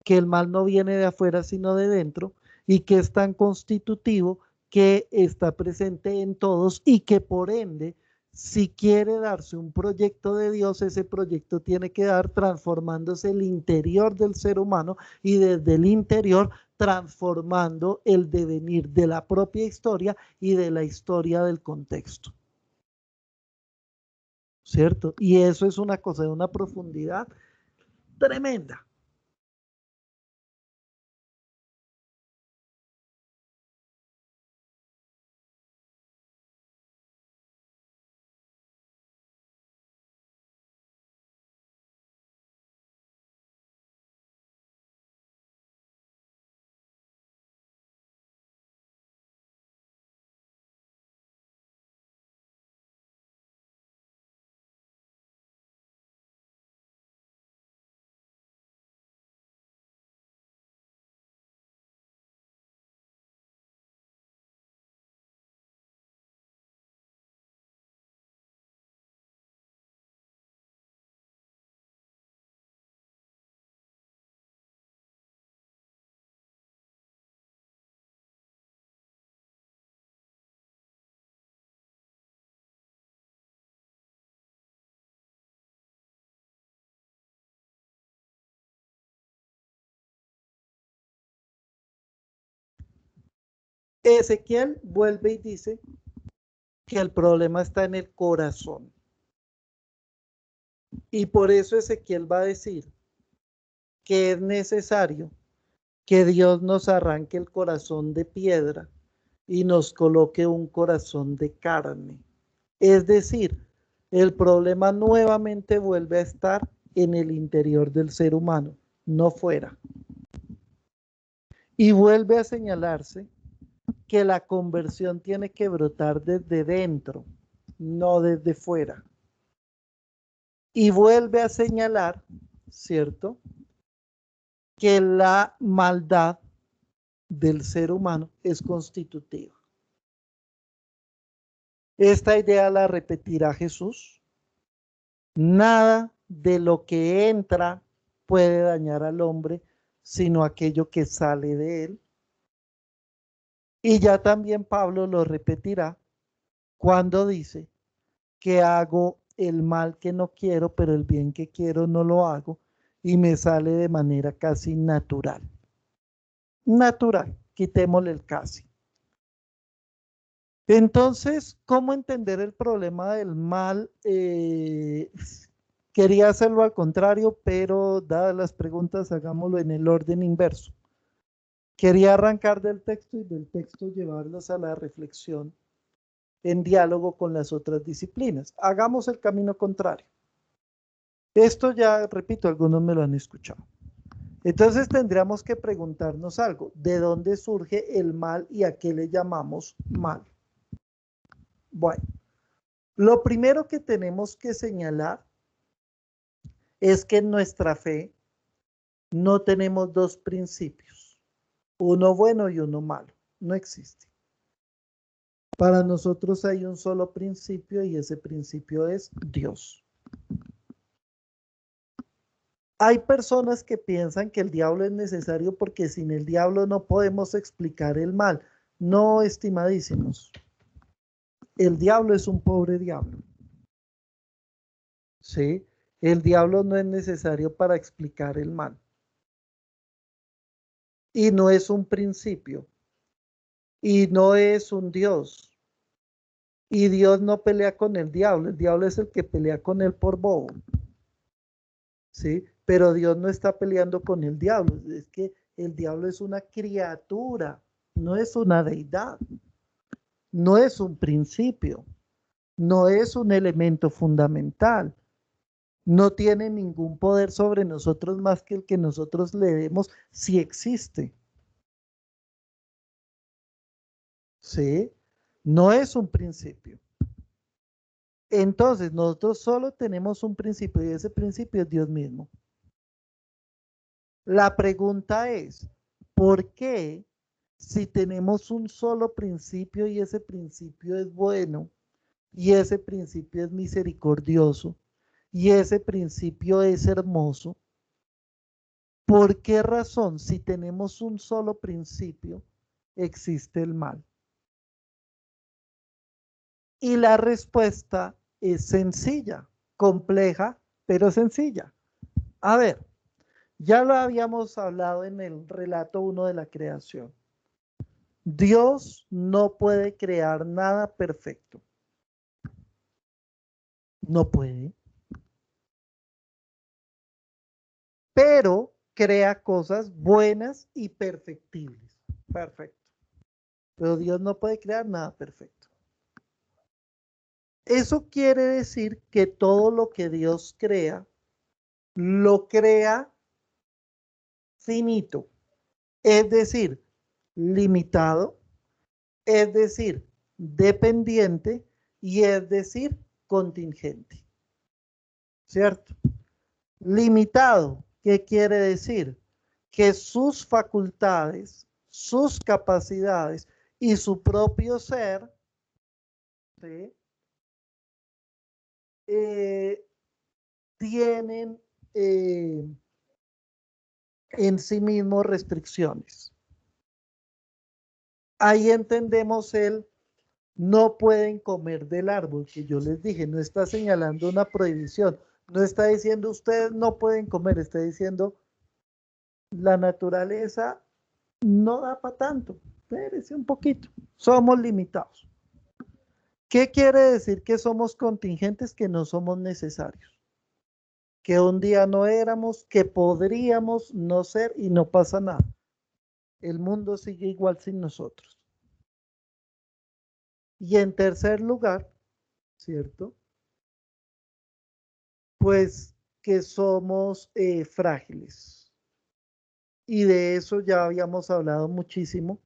que el mal no viene de afuera sino de dentro, y que es tan constitutivo que está presente en todos y que por ende, si quiere darse un proyecto de Dios, ese proyecto tiene que dar transformándose el interior del ser humano y desde el interior transformando el devenir de la propia historia y de la historia del contexto. ¿Cierto? Y eso es una cosa de una profundidad tremenda. Ezequiel vuelve y dice que el problema está en el corazón. Y por eso Ezequiel va a decir que es necesario que Dios nos arranque el corazón de piedra y nos coloque un corazón de carne. Es decir, el problema nuevamente vuelve a estar en el interior del ser humano, no fuera. Y vuelve a señalarse que la conversión tiene que brotar desde dentro, no desde fuera. Y vuelve a señalar, ¿cierto?, que la maldad del ser humano es constitutiva. Esta idea la repetirá Jesús. Nada de lo que entra puede dañar al hombre, sino aquello que sale de él. Y ya también Pablo lo repetirá cuando dice que hago el mal que no quiero, pero el bien que quiero no lo hago y me sale de manera casi natural. Natural, quitémosle el casi. Entonces, ¿cómo entender el problema del mal? Quería hacerlo al contrario, pero dadas las preguntas, hagámoslo en el orden inverso. Quería arrancar del texto y del texto llevarlos a la reflexión en diálogo con las otras disciplinas. Hagamos el camino contrario. Esto ya, repito, algunos me lo han escuchado. Entonces tendríamos que preguntarnos algo. ¿De dónde surge el mal y a qué le llamamos mal? Bueno, lo primero que tenemos que señalar es que en nuestra fe no tenemos dos principios, uno bueno y uno malo. No existe. Para nosotros hay un solo principio y ese principio es Dios. Hay personas que piensan que el diablo es necesario porque sin el diablo no podemos explicar el mal. No, estimadísimos. El diablo es un pobre diablo. ¿Sí? El diablo no es necesario para explicar el mal. Y no es un principio. Y no es un Dios. Y Dios no pelea con el diablo es el que pelea con él por bobo. ¿Sí? Pero Dios no está peleando con el diablo, es que el diablo es una criatura, no es una deidad, no es un principio, no es un elemento fundamental, no tiene ningún poder sobre nosotros más que el que nosotros le demos si existe. ¿Sí? No es un principio. Entonces, nosotros solo tenemos un principio y ese principio es Dios mismo. La pregunta es, ¿por qué si tenemos un solo principio y ese principio es bueno y ese principio es misericordioso y ese principio es hermoso? ¿Por qué razón si tenemos un solo principio existe el mal? Y la respuesta es sencilla, compleja, pero sencilla. A ver, ya lo habíamos hablado en el relato 1 de la creación. Dios no puede crear nada perfecto. No puede. Pero crea cosas buenas y perfectibles. Perfecto. Pero Dios no puede crear nada perfecto. Eso quiere decir que todo lo que Dios crea, lo crea finito. Es decir, limitado, es decir, dependiente y es decir, contingente. ¿Cierto? Limitado, ¿qué quiere decir? Que sus facultades, sus capacidades y su propio ser, ¿sí? Tienen en sí mismos restricciones. Ahí entendemos el no pueden comer del árbol, que yo les dije, no está señalando una prohibición, no está diciendo ustedes no pueden comer, está diciendo la naturaleza no da para tanto, espérese un poquito, somos limitados. ¿Qué quiere decir que somos contingentes, que no somos necesarios? Que un día no éramos, que podríamos no ser y no pasa nada. El mundo sigue igual sin nosotros. Y en tercer lugar, ¿cierto? Pues que somos frágiles. Y de eso ya habíamos hablado muchísimo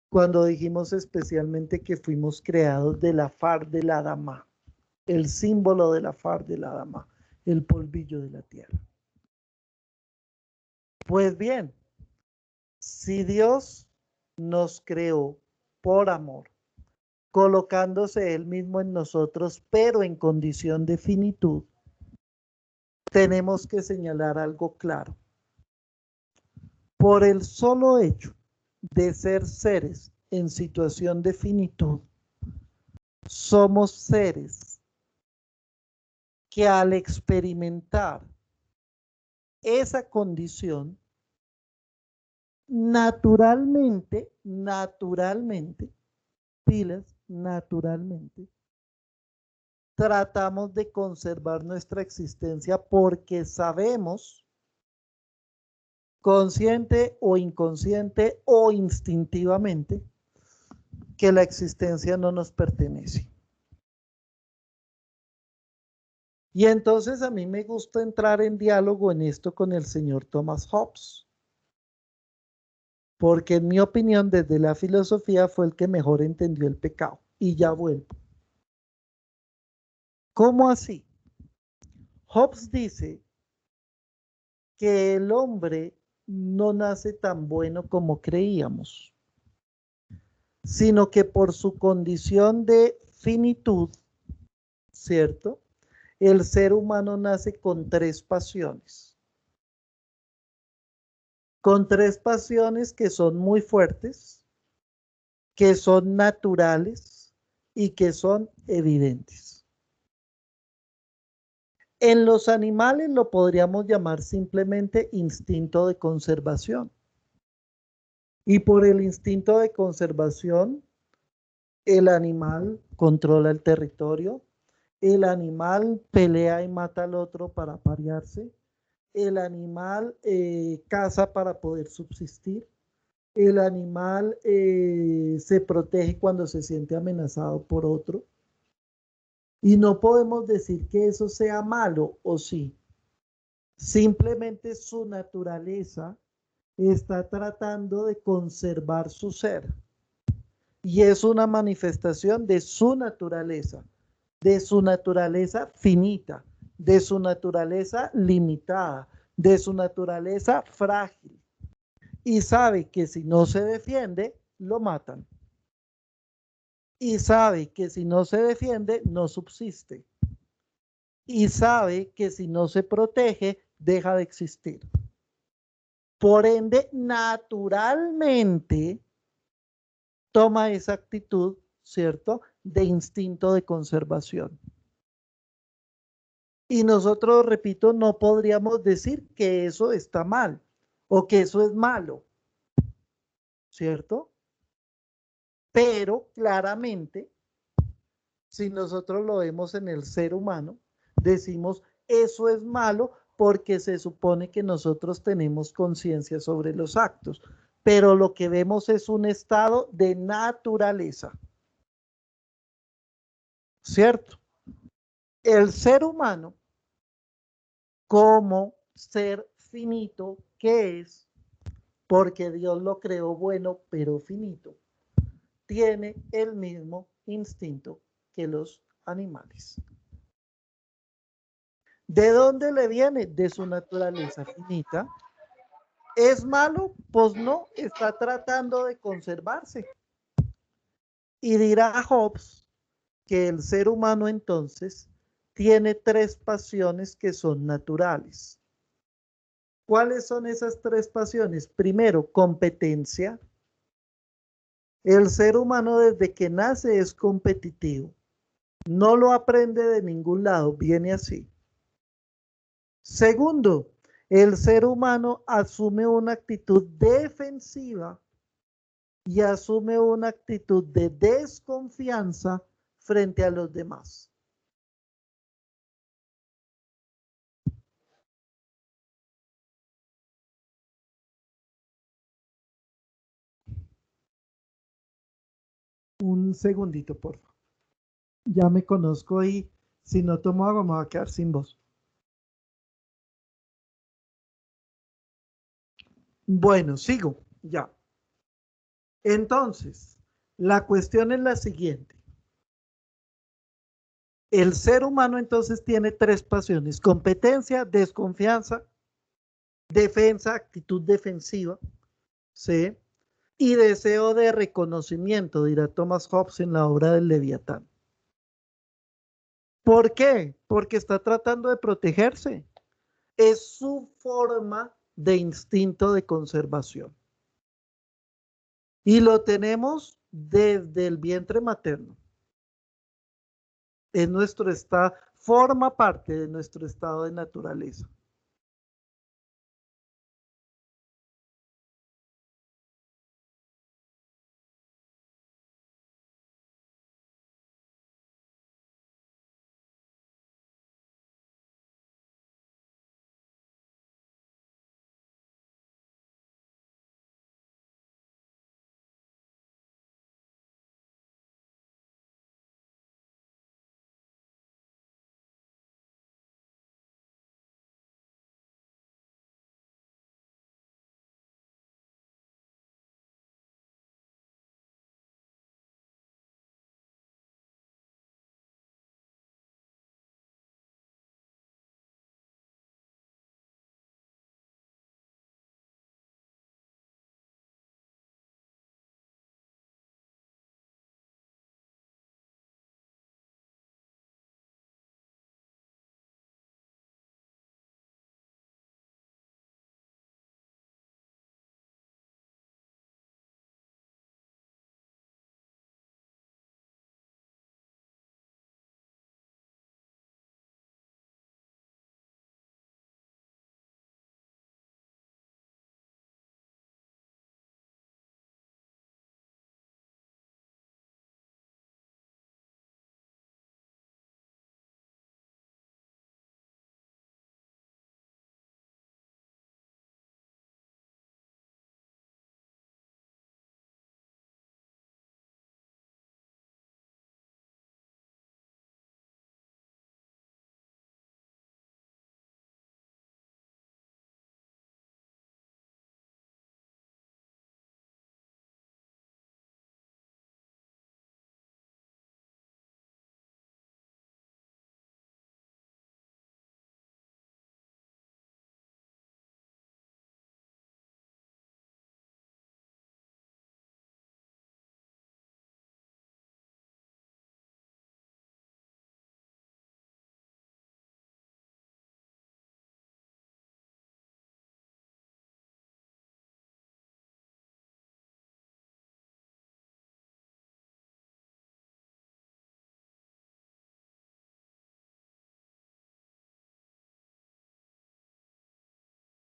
cuando dijimos especialmente que fuimos creados de la far de la dama, el símbolo de la far de la dama, el polvillo de la tierra. Pues bien, si Dios nos creó por amor, colocándose Él mismo en nosotros, pero en condición de finitud, tenemos que señalar algo claro. Por el solo hecho de ser seres en situación de finitud, somos seres que al experimentar esa condición, naturalmente, tratamos de conservar nuestra existencia porque sabemos, consciente o inconsciente o instintivamente, que la existencia no nos pertenece. Y entonces a mí me gusta entrar en diálogo en esto con el señor Thomas Hobbes, porque en mi opinión desde la filosofía fue el que mejor entendió el pecado. Y ya vuelvo. ¿Cómo así? Hobbes dice que el hombre no nace tan bueno como creíamos, sino que por su condición de finitud, ¿cierto? El ser humano nace con tres pasiones. Con tres pasiones que son muy fuertes, que son naturales y que son evidentes. En los animales lo podríamos llamar simplemente instinto de conservación. Y por el instinto de conservación, el animal controla el territorio, el animal pelea y mata al otro para aparearse, el animal caza para poder subsistir, el animal se protege cuando se siente amenazado por otro. Y no podemos decir que eso sea malo, o sí. Simplemente su naturaleza está tratando de conservar su ser. Y es una manifestación de su naturaleza finita, de su naturaleza limitada, de su naturaleza frágil. Y sabe que si no se defiende, lo matan. Y sabe que si no se defiende, no subsiste. Y sabe que si no se protege, deja de existir. Por ende, naturalmente toma esa actitud, ¿cierto?, de instinto de conservación. Y nosotros, repito, no podríamos decir que eso está mal o que eso es malo, ¿cierto? Pero claramente, si nosotros lo vemos en el ser humano, decimos eso es malo porque se supone que nosotros tenemos conciencia sobre los actos, pero lo que vemos es un estado de naturaleza, ¿cierto? El ser humano, como ser finito que es, porque Dios lo creó bueno pero finito, tiene el mismo instinto que los animales. ¿De dónde le viene? De su naturaleza finita. ¿Es malo? Pues no, está tratando de conservarse. Y dirá Hobbes que el ser humano entonces tiene tres pasiones que son naturales. ¿Cuáles son esas tres pasiones? Primero, competencia. El ser humano desde que nace es competitivo. No lo aprende de ningún lado, viene así. Segundo, el ser humano asume una actitud defensiva y asume una actitud de desconfianza frente a los demás. Un segundito, por favor. Ya me conozco y si no tomo agua me voy a quedar sin voz. Bueno, sigo, ya. Entonces, la cuestión es la siguiente. El ser humano entonces tiene tres pasiones: competencia, desconfianza, defensa, actitud defensiva, ¿sí? Y deseo de reconocimiento, dirá Thomas Hobbes en la obra del Leviatán. ¿Por qué? Porque está tratando de protegerse. Es su forma de instinto de conservación. Y lo tenemos desde el vientre materno. Es nuestro estado, forma parte de nuestro estado de naturaleza.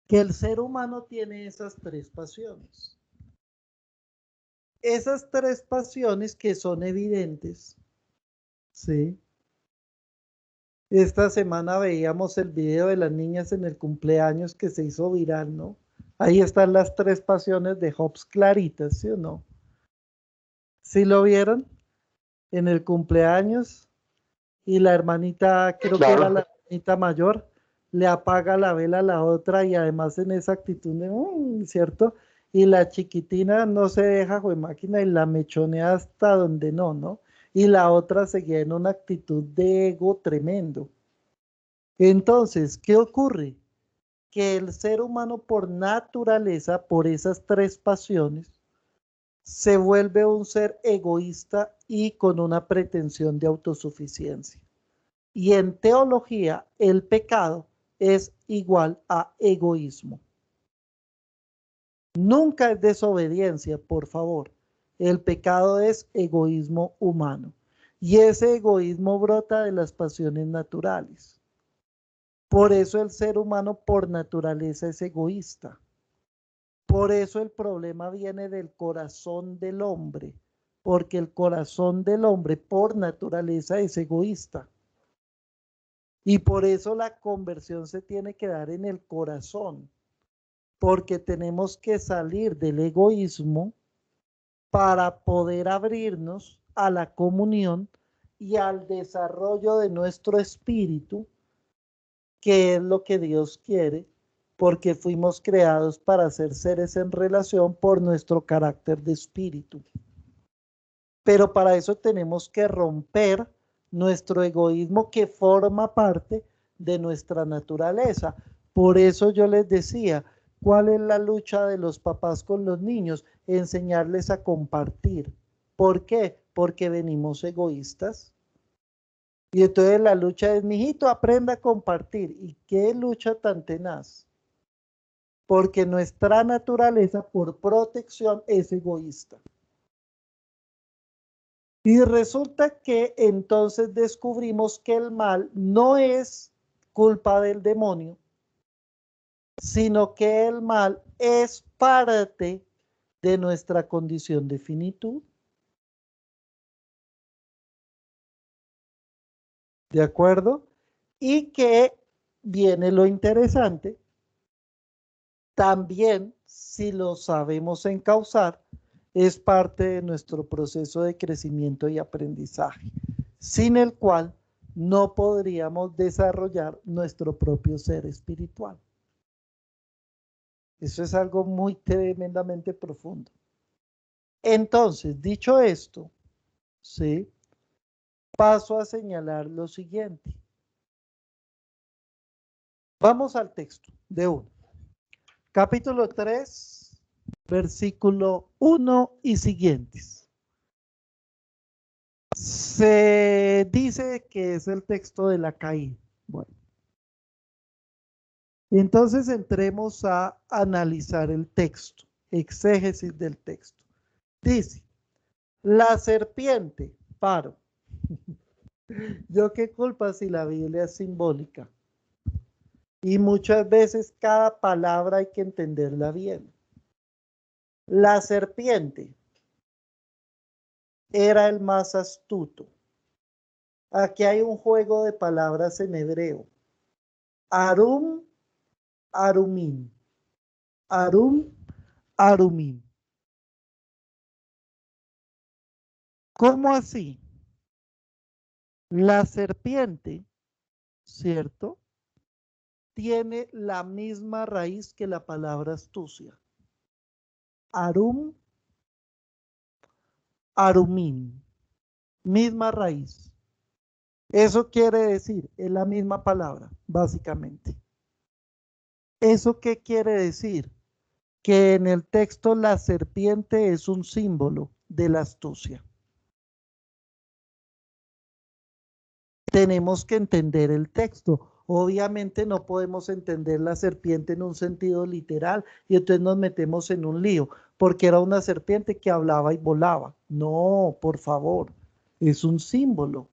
Que el ser humano tiene esas tres pasiones. Esas tres pasiones que son evidentes, ¿sí? Esta semana veíamos el video de las niñas en el cumpleaños que se hizo viral, ¿no? Ahí están las tres pasiones de Hobbes claritas, ¿sí o no? ¿Sí lo vieron? En el cumpleaños, y la hermanita, creo que era Claro, la hermanita mayor, le apaga la vela a la otra y además en esa actitud de, ¿cierto? Y la chiquitina no se deja de máquina y la mechonea hasta donde no, ¿no? Y la otra seguía en una actitud de ego tremendo. Entonces, ¿qué ocurre? Que el ser humano por naturaleza, por esas tres pasiones, se vuelve un ser egoísta y con una pretensión de autosuficiencia. Y en teología, el pecado es igual a egoísmo. Nunca es desobediencia, por favor. El pecado es egoísmo humano. Y ese egoísmo brota de las pasiones naturales. Por eso el ser humano por naturaleza es egoísta. Por eso el problema viene del corazón del hombre, porque el corazón del hombre por naturaleza es egoísta. Y por eso la conversión se tiene que dar en el corazón, porque tenemos que salir del egoísmo para poder abrirnos a la comunión y al desarrollo de nuestro espíritu, que es lo que Dios quiere, porque fuimos creados para ser seres en relación por nuestro carácter de espíritu. Pero para eso tenemos que romper nuestro egoísmo que forma parte de nuestra naturaleza. Por eso yo les decía, ¿cuál es la lucha de los papás con los niños? Enseñarles a compartir. ¿Por qué? Porque venimos egoístas. Y entonces la lucha es, mijito, aprenda a compartir. ¿Y qué lucha tan tenaz? Porque nuestra naturaleza, por protección, es egoísta. Y resulta que entonces descubrimos que el mal no es culpa del demonio, sino que el mal es parte de nuestra condición de finitud. ¿De acuerdo? Y que viene lo interesante, también si lo sabemos encauzar, es parte de nuestro proceso de crecimiento y aprendizaje, sin el cual no podríamos desarrollar nuestro propio ser espiritual. Eso es algo muy tremendamente profundo. Entonces, dicho esto, ¿sí? Paso a señalar lo siguiente. Vamos al texto de 1. Capítulo 3, versículo 1 y siguientes. Se dice que es el texto de la caída. Bueno, entonces entremos a analizar el texto, exégesis del texto. Dice, la serpiente, paro. Yo qué culpa si la Biblia es simbólica. Y muchas veces cada palabra hay que entenderla bien. La serpiente era el más astuto. Aquí hay un juego de palabras en hebreo. Arum, arumim. Arum, arumim. ¿Cómo así? La serpiente, ¿cierto? Tiene la misma raíz que la palabra astucia. Arum, arumim. Misma raíz. Eso quiere decir, es la misma palabra, básicamente. ¿Eso qué quiere decir? Que en el texto la serpiente es un símbolo de la astucia. Tenemos que entender el texto. Obviamente no podemos entender la serpiente en un sentido literal y entonces nos metemos en un lío, porque era una serpiente que hablaba y volaba. No, por favor, es un símbolo.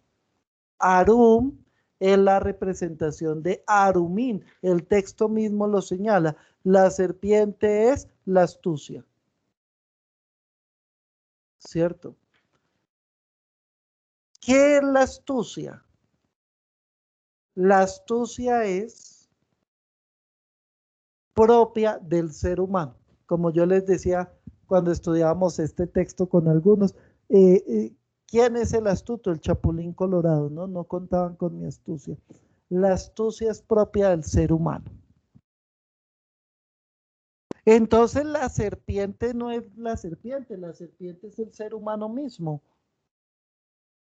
Arum es la representación de Arumín. El texto mismo lo señala. La serpiente es la astucia. ¿Cierto? ¿Qué es la astucia? La astucia es propia del ser humano. Como yo les decía cuando estudiábamos este texto con algunos, ¿quién es el astuto? El chapulín colorado, ¿no? No contaban con mi astucia. La astucia es propia del ser humano. Entonces la serpiente no es la serpiente es el ser humano mismo.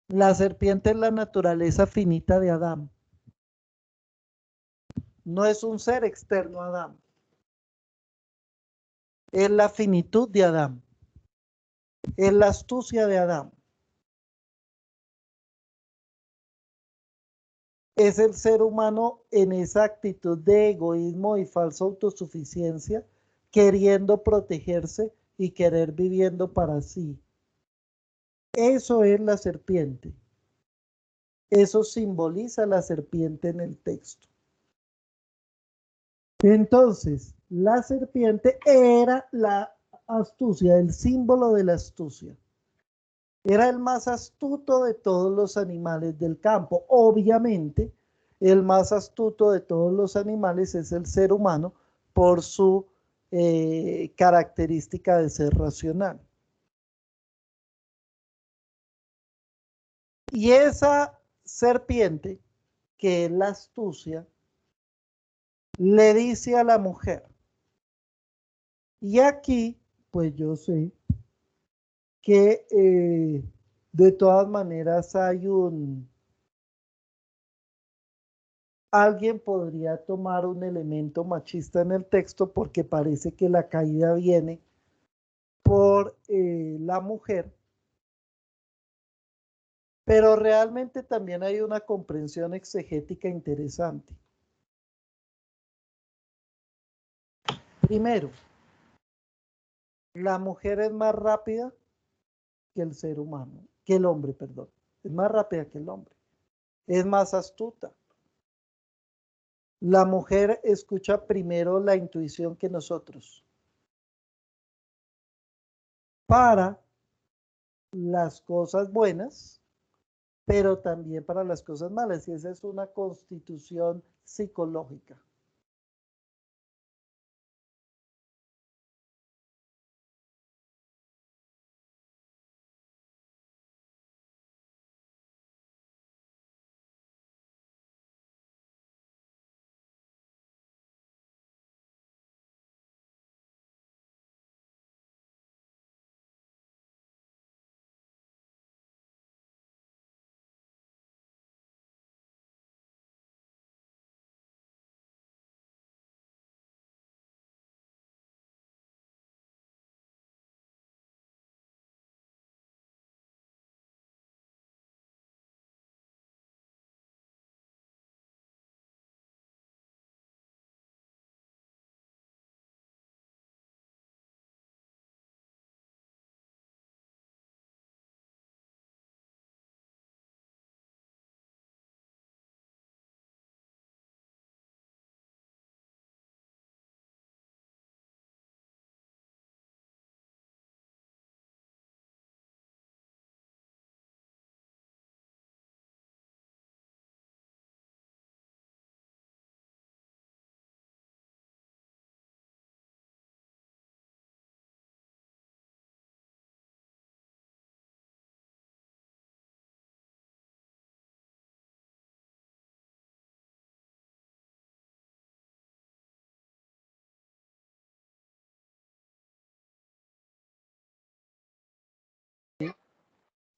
La serpiente es la naturaleza finita de Adán. No es un ser externo a Adán. Es la finitud de Adán. Es la astucia de Adán. Es el ser humano en esa actitud de egoísmo y falsa autosuficiencia, queriendo protegerse y querer viviendo para sí. Eso es la serpiente. Eso simboliza la serpiente en el texto. Entonces, la serpiente era la astucia, el símbolo de la astucia. Era el más astuto de todos los animales del campo. Obviamente, el más astuto de todos los animales es el ser humano por su característica de ser racional. Y esa serpiente, que es la astucia, le dice a la mujer. Y aquí, pues yo sé que de todas maneras alguien podría tomar un elemento machista en el texto porque parece que la caída viene por la mujer, pero realmente también hay una comprensión exegética interesante. Primero, la mujer es más rápida que el ser humano, que el hombre, perdón. Es más rápida que el hombre. Es más astuta. La mujer escucha primero la intuición que nosotros para las cosas buenas, pero también para las cosas malas. Y esa es una constitución psicológica.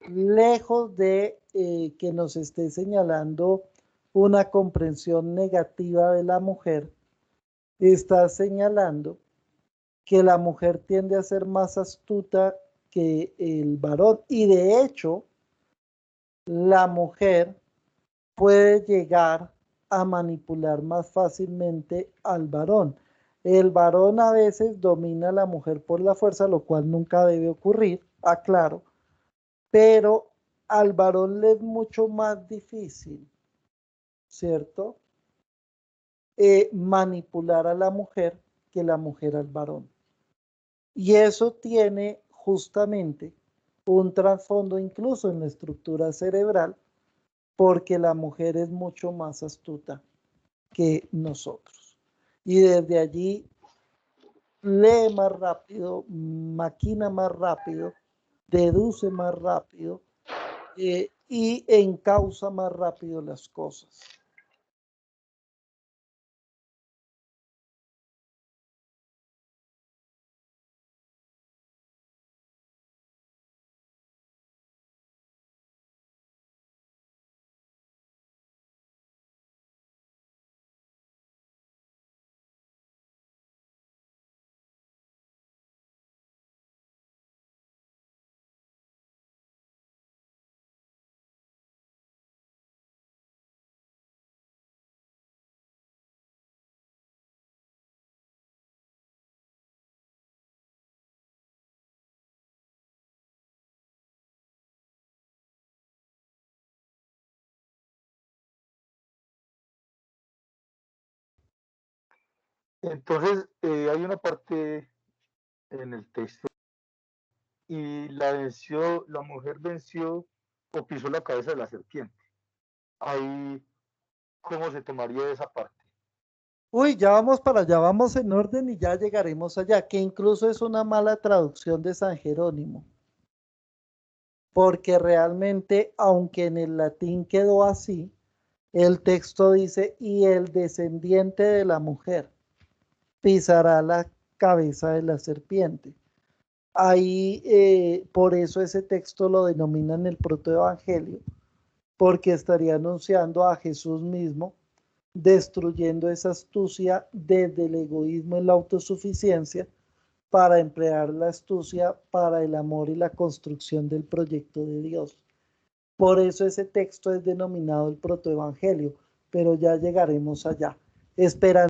Lejos de que nos esté señalando una comprensión negativa de la mujer, está señalando que la mujer tiende a ser más astuta que el varón y de hecho la mujer puede llegar a manipular más fácilmente al varón. El varón a veces domina a la mujer por la fuerza, lo cual nunca debe ocurrir, aclaro, pero al varón le es mucho más difícil, ¿cierto? Manipular a la mujer que la mujer al varón. Y eso tiene justamente un trasfondo incluso en la estructura cerebral, porque la mujer es mucho más astuta que nosotros. Y desde allí lee más rápido, maquina más rápido, deduce más rápido y encausa más rápido las cosas. Entonces, hay una parte en el texto y la mujer venció o pisó la cabeza de la serpiente. Ahí, ¿cómo se tomaría esa parte? Uy, ya vamos para allá, vamos en orden y ya llegaremos allá, que incluso es una mala traducción de San Jerónimo, porque realmente, aunque en el latín quedó así, El texto dice, y el descendiente de la mujer pisará la cabeza de la serpiente. Ahí, por eso ese texto lo denominan el protoevangelio, porque estaría anunciando a Jesús mismo, destruyendo esa astucia desde el egoísmo y la autosuficiencia para emplear la astucia para el amor y la construcción del proyecto de Dios. Por eso ese texto es denominado el protoevangelio, pero ya llegaremos allá. Esperando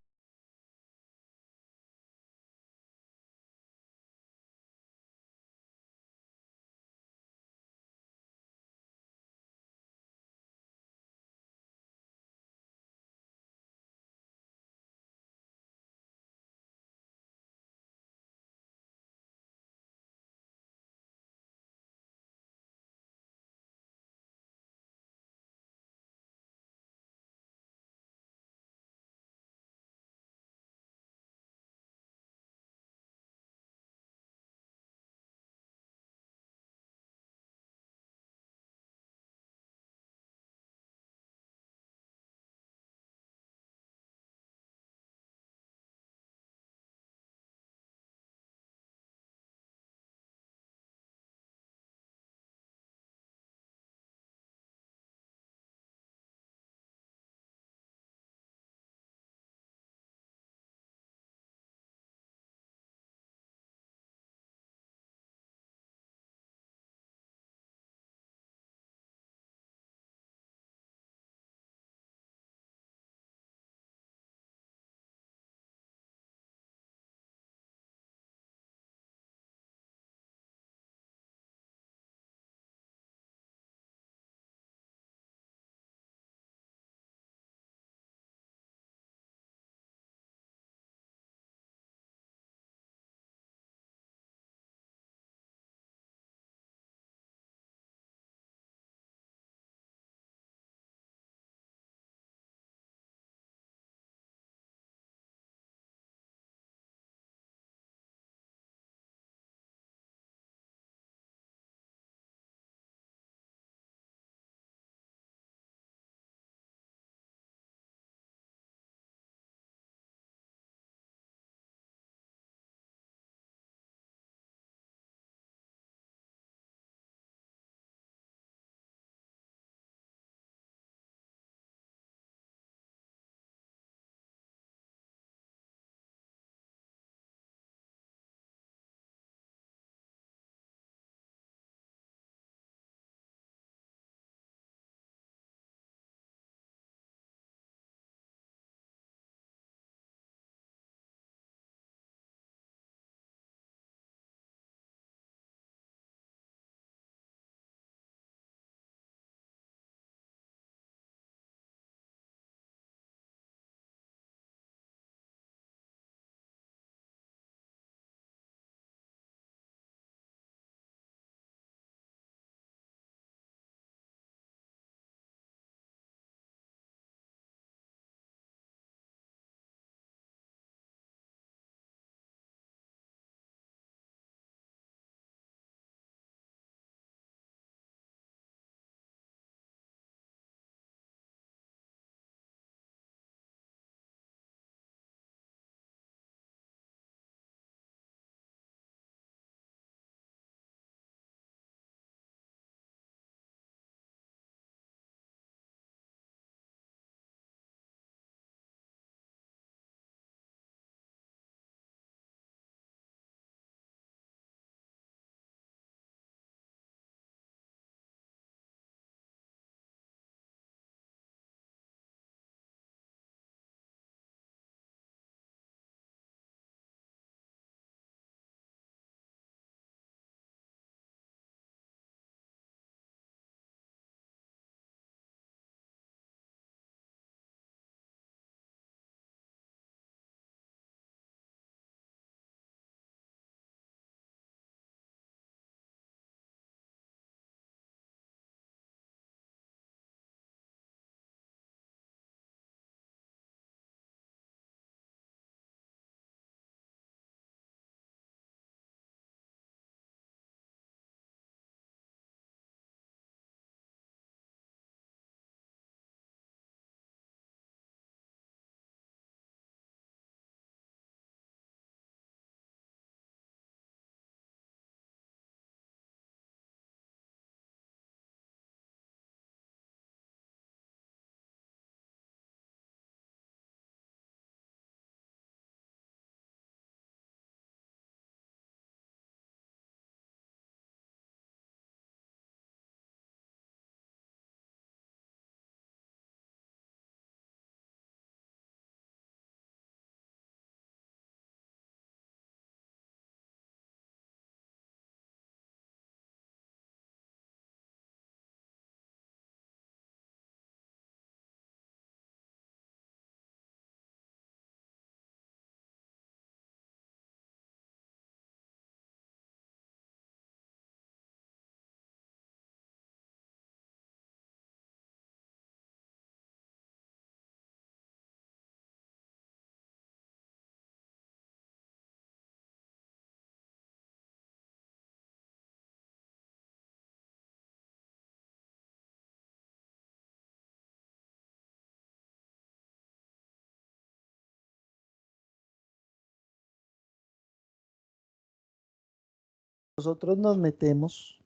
nosotros nos metemos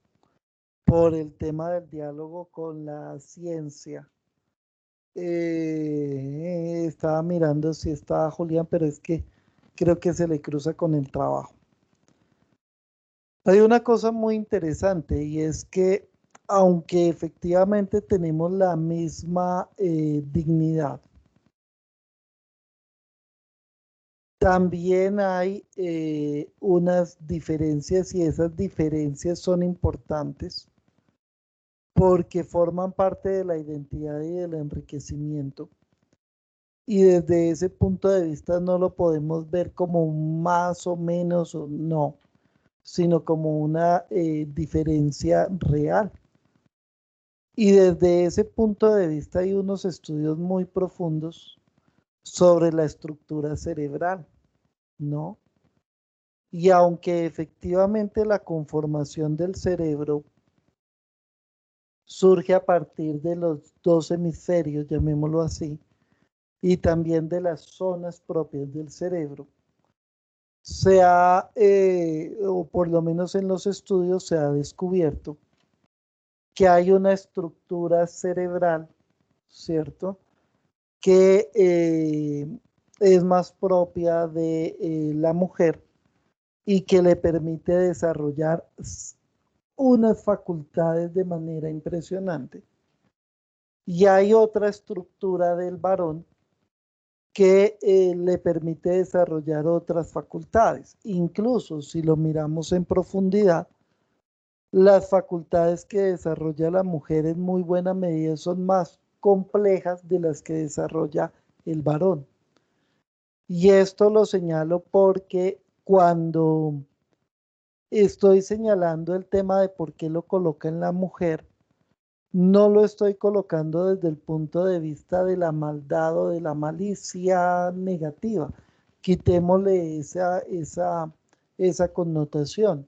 por el tema del diálogo con la ciencia. Estaba mirando si estaba Julián, pero es que creo que se le cruza con el trabajo. Hay una cosa muy interesante y es que aunque efectivamente tenemos la misma dignidad, también hay unas diferencias y esas diferencias son importantes porque forman parte de la identidad y del enriquecimiento. Y desde ese punto de vista no lo podemos ver como más o menos o no, sino como una diferencia real. Y desde ese punto de vista hay unos estudios muy profundos sobre la estructura cerebral, ¿no? Y aunque efectivamente la conformación del cerebro surge a partir de los dos hemisferios, llamémoslo así, y también de las zonas propias del cerebro, se ha, o por lo menos en los estudios se ha descubierto que hay una estructura cerebral, ¿cierto? Que es más propia de la mujer y que le permite desarrollar unas facultades de manera impresionante. Y hay otra estructura del varón que le permite desarrollar otras facultades. Incluso si lo miramos en profundidad, las facultades que desarrolla la mujer en muy buena medida son más complejas de las que desarrolla el varón. Y esto lo señalo porque cuando estoy señalando el tema de por qué lo coloca en la mujer, no lo estoy colocando desde el punto de vista de la maldad o de la malicia negativa. Quitémosle esa connotación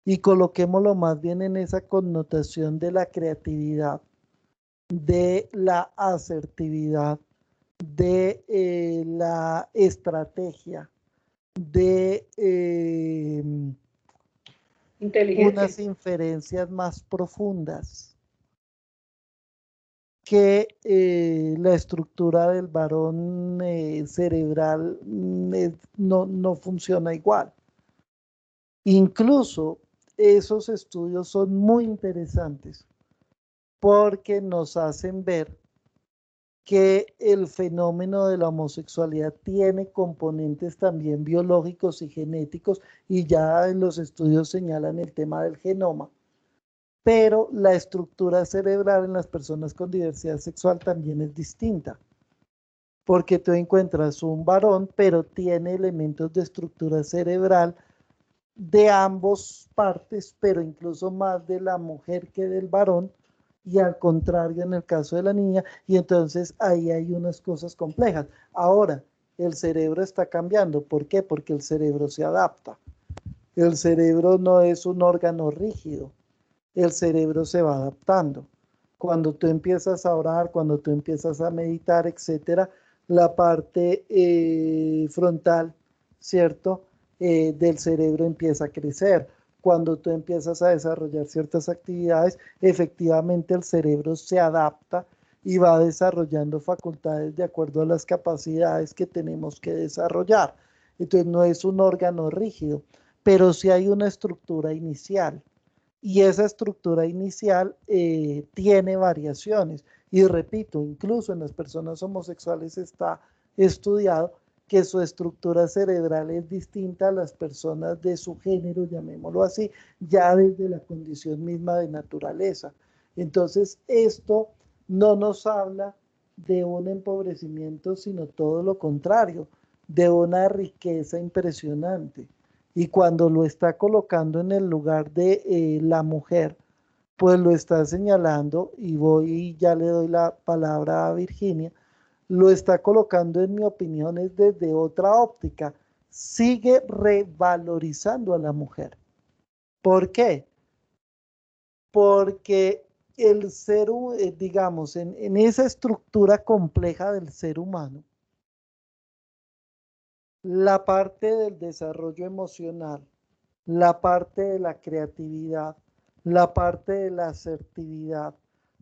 y coloquémoslo más bien en esa connotación de la creatividad, de la asertividad, de la estrategia, de unas inferencias más profundas que la estructura del varón cerebral no funciona igual. Incluso esos estudios son muy interesantes porque nos hacen ver que el fenómeno de la homosexualidad tiene componentes también biológicos y genéticos, y ya en los estudios señalan el tema del genoma, pero la estructura cerebral en las personas con diversidad sexual también es distinta, porque tú encuentras un varón, pero tiene elementos de estructura cerebral de ambos partes, pero incluso más de la mujer que del varón, y al contrario en el caso de la niña, y entonces ahí hay unas cosas complejas. Ahora, el cerebro está cambiando. ¿Por qué? Porque el cerebro se adapta. El cerebro no es un órgano rígido. El cerebro se va adaptando. Cuando tú empiezas a orar, cuando tú empiezas a meditar, etcétera, la parte frontal, ¿cierto? Del cerebro empieza a crecer. Cuando tú empiezas a desarrollar ciertas actividades, efectivamente el cerebro se adapta y va desarrollando facultades de acuerdo a las capacidades que tenemos que desarrollar. Entonces no es un órgano rígido, pero sí hay una estructura inicial. Y esa estructura inicial tiene variaciones. Y repito, incluso en las personas homosexuales está estudiado que su estructura cerebral es distinta a las personas de su género, llamémoslo así, ya desde la condición misma de naturaleza. Entonces, esto no nos habla de un empobrecimiento, sino todo lo contrario, de una riqueza impresionante. Y cuando lo está colocando en el lugar de la mujer, pues lo está señalando, y voy y ya le doy la palabra a Virginia, lo está colocando, en mi opinión, es desde otra óptica. Sigue revalorizando a la mujer. ¿Por qué? Porque el ser, digamos, en esa estructura compleja del ser humano, la parte del desarrollo emocional la parte de la creatividad, la parte de la asertividad,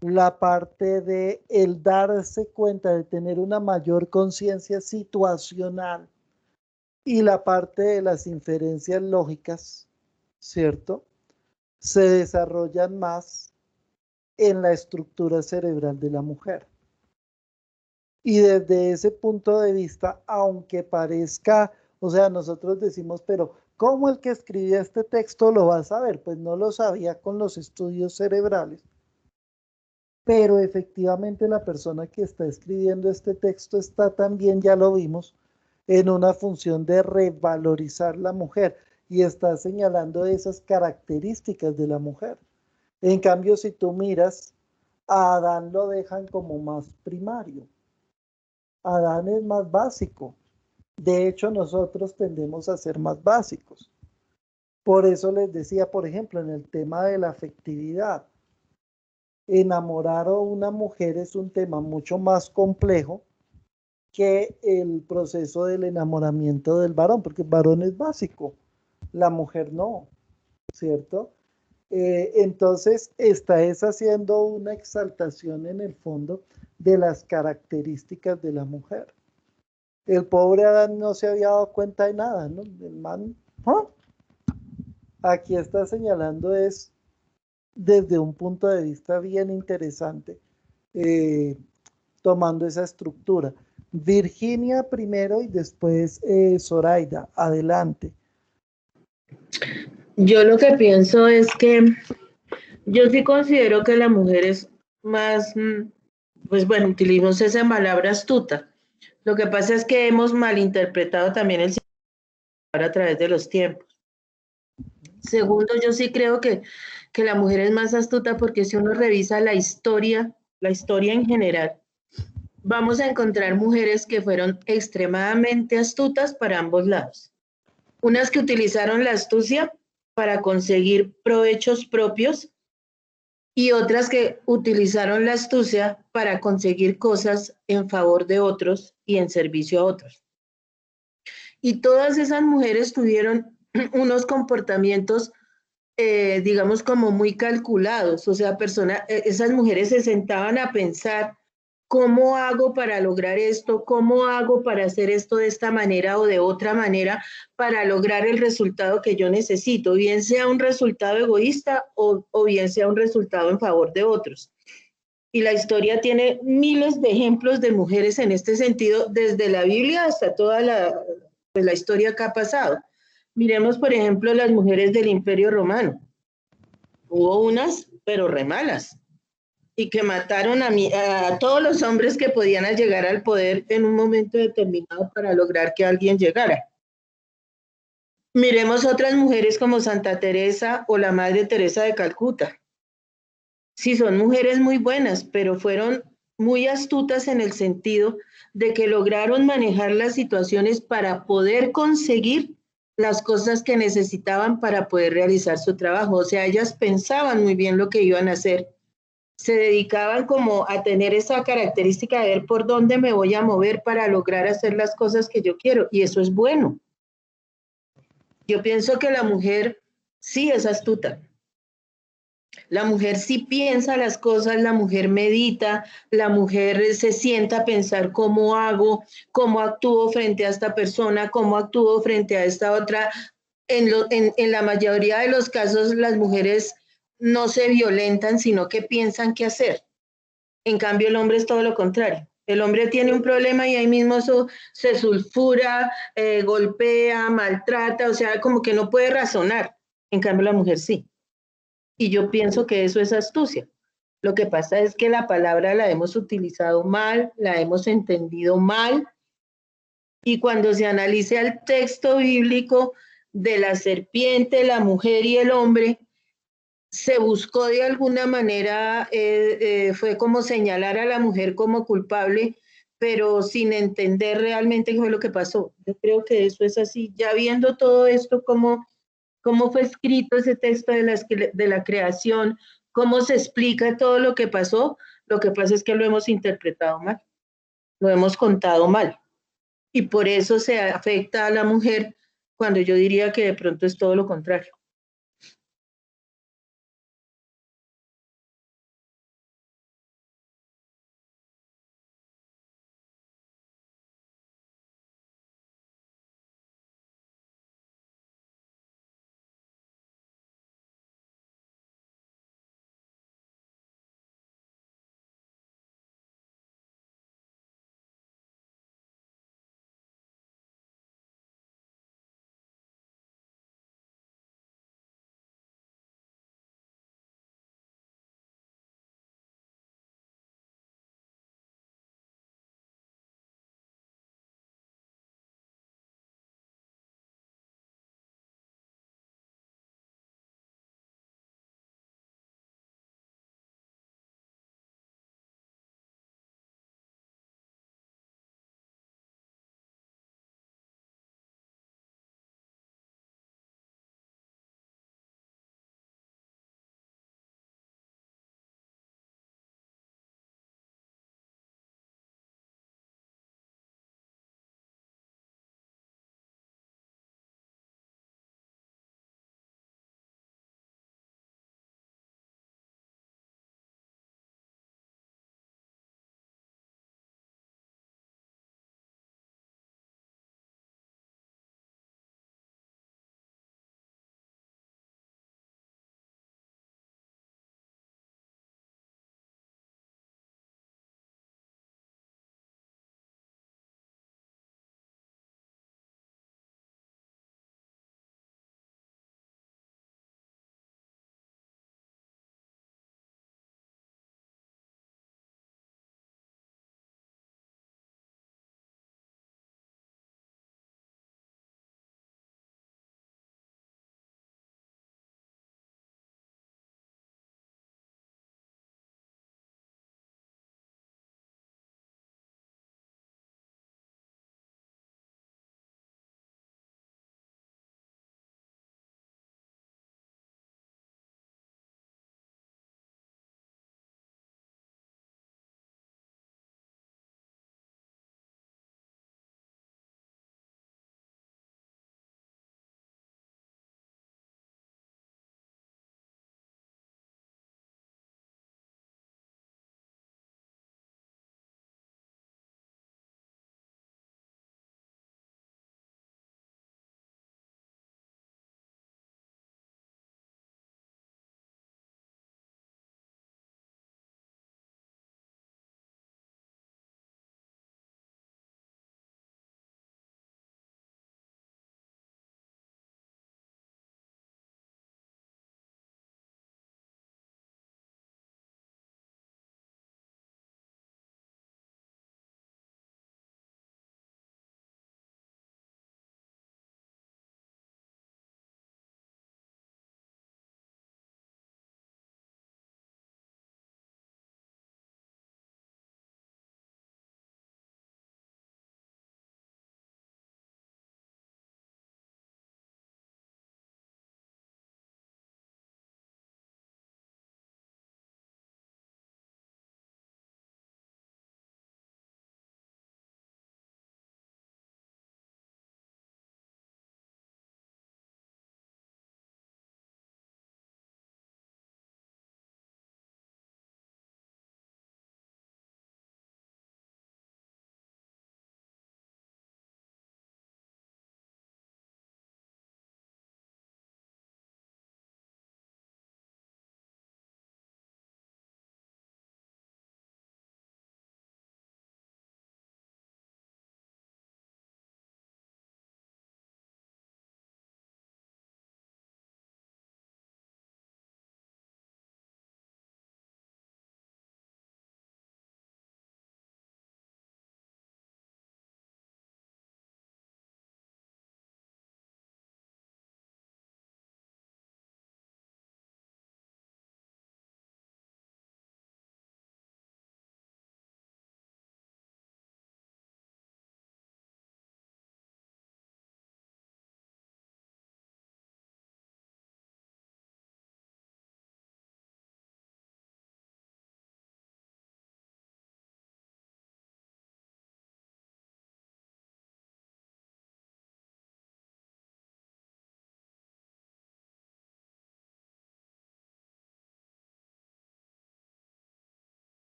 la parte de el darse cuenta de tener una mayor conciencia situacional y la parte de las inferencias lógicas, ¿cierto? Se desarrollan más en la estructura cerebral de la mujer. Y desde ese punto de vista, aunque parezca, o sea, nosotros decimos, pero ¿cómo el que escribía este texto lo va a saber? Pues no lo sabía con los estudios cerebrales, pero efectivamente la persona que está escribiendo este texto está también, ya lo vimos, en una función de revalorizar la mujer y está señalando esas características de la mujer. En cambio, si tú miras, a Adán lo dejan como más primario. Adán es más básico. De hecho, nosotros tendemos a ser más básicos. Por eso les decía, por ejemplo, en el tema de la afectividad, enamorar a una mujer es un tema mucho más complejo que el proceso del enamoramiento del varón, porque el varón es básico, la mujer no, ¿cierto? Entonces, está haciendo una exaltación en el fondo de las características de la mujer. El pobre Adán no se había dado cuenta de nada, ¿no? El man, ¿ah? Aquí está señalando es desde un punto de vista bien interesante, eh, tomando esa estructura. Virginia primero y después Zoraida, adelante. Yo lo que pienso es que yo sí considero que la mujer es más, pues bueno, utilizamos esa palabra astuta. Lo que pasa es que hemos malinterpretado también el significado a través de los tiempos. Segundo, yo sí creo que la mujer es más astuta porque si uno revisa la historia en general, vamos a encontrar mujeres que fueron extremadamente astutas para ambos lados. Unas que utilizaron la astucia para conseguir provechos propios y otras que utilizaron la astucia para conseguir cosas en favor de otros y en servicio a otros. Y todas esas mujeres tuvieron unos comportamientos, digamos, como muy calculados. O sea, esas mujeres se sentaban a pensar, ¿cómo hago para lograr esto? ¿Cómo hago para hacer esto de esta manera o de otra manera para lograr el resultado que yo necesito? Bien sea un resultado egoísta o bien sea un resultado en favor de otros. Y la historia tiene miles de ejemplos de mujeres en este sentido, desde la Biblia hasta toda la historia que ha pasado. Miremos, por ejemplo, las mujeres del Imperio Romano. Hubo unas, pero re malas, y que mataron a todos los hombres que podían llegar al poder en un momento determinado para lograr que alguien llegara. Miremos otras mujeres como Santa Teresa o la Madre Teresa de Calcuta. Sí, son mujeres muy buenas, pero fueron muy astutas en el sentido de que lograron manejar las situaciones para poder conseguir las cosas que necesitaban para poder realizar su trabajo. O sea, ellas pensaban muy bien lo que iban a hacer. Se dedicaban como a tener esa característica de ver por dónde me voy a mover para lograr hacer las cosas que yo quiero. Y eso es bueno. Yo pienso que la mujer sí es astuta. La mujer sí piensa las cosas, la mujer medita, la mujer se sienta a pensar cómo hago, cómo actúo frente a esta persona, cómo actúo frente a esta otra. En la mayoría de los casos las mujeres no se violentan, sino que piensan qué hacer. En cambio, el hombre es todo lo contrario. El hombre tiene un problema y ahí mismo se sulfura, golpea, maltrata, o sea, como que no puede razonar. En cambio, la mujer sí. Y yo pienso que eso es astucia. Lo que pasa es que la palabra la hemos utilizado mal, la hemos entendido mal, y cuando se analiza el texto bíblico de la serpiente, la mujer y el hombre, se buscó de alguna manera, fue como señalar a la mujer como culpable, pero sin entender realmente qué fue lo que pasó. Yo creo que eso es así. Ya viendo todo esto, cómo fue escrito ese texto de la creación, cómo se explica todo lo que pasó, lo que pasa es que lo hemos interpretado mal, lo hemos contado mal. Y por eso se afecta a la mujer cuando yo diría que de pronto es todo lo contrario.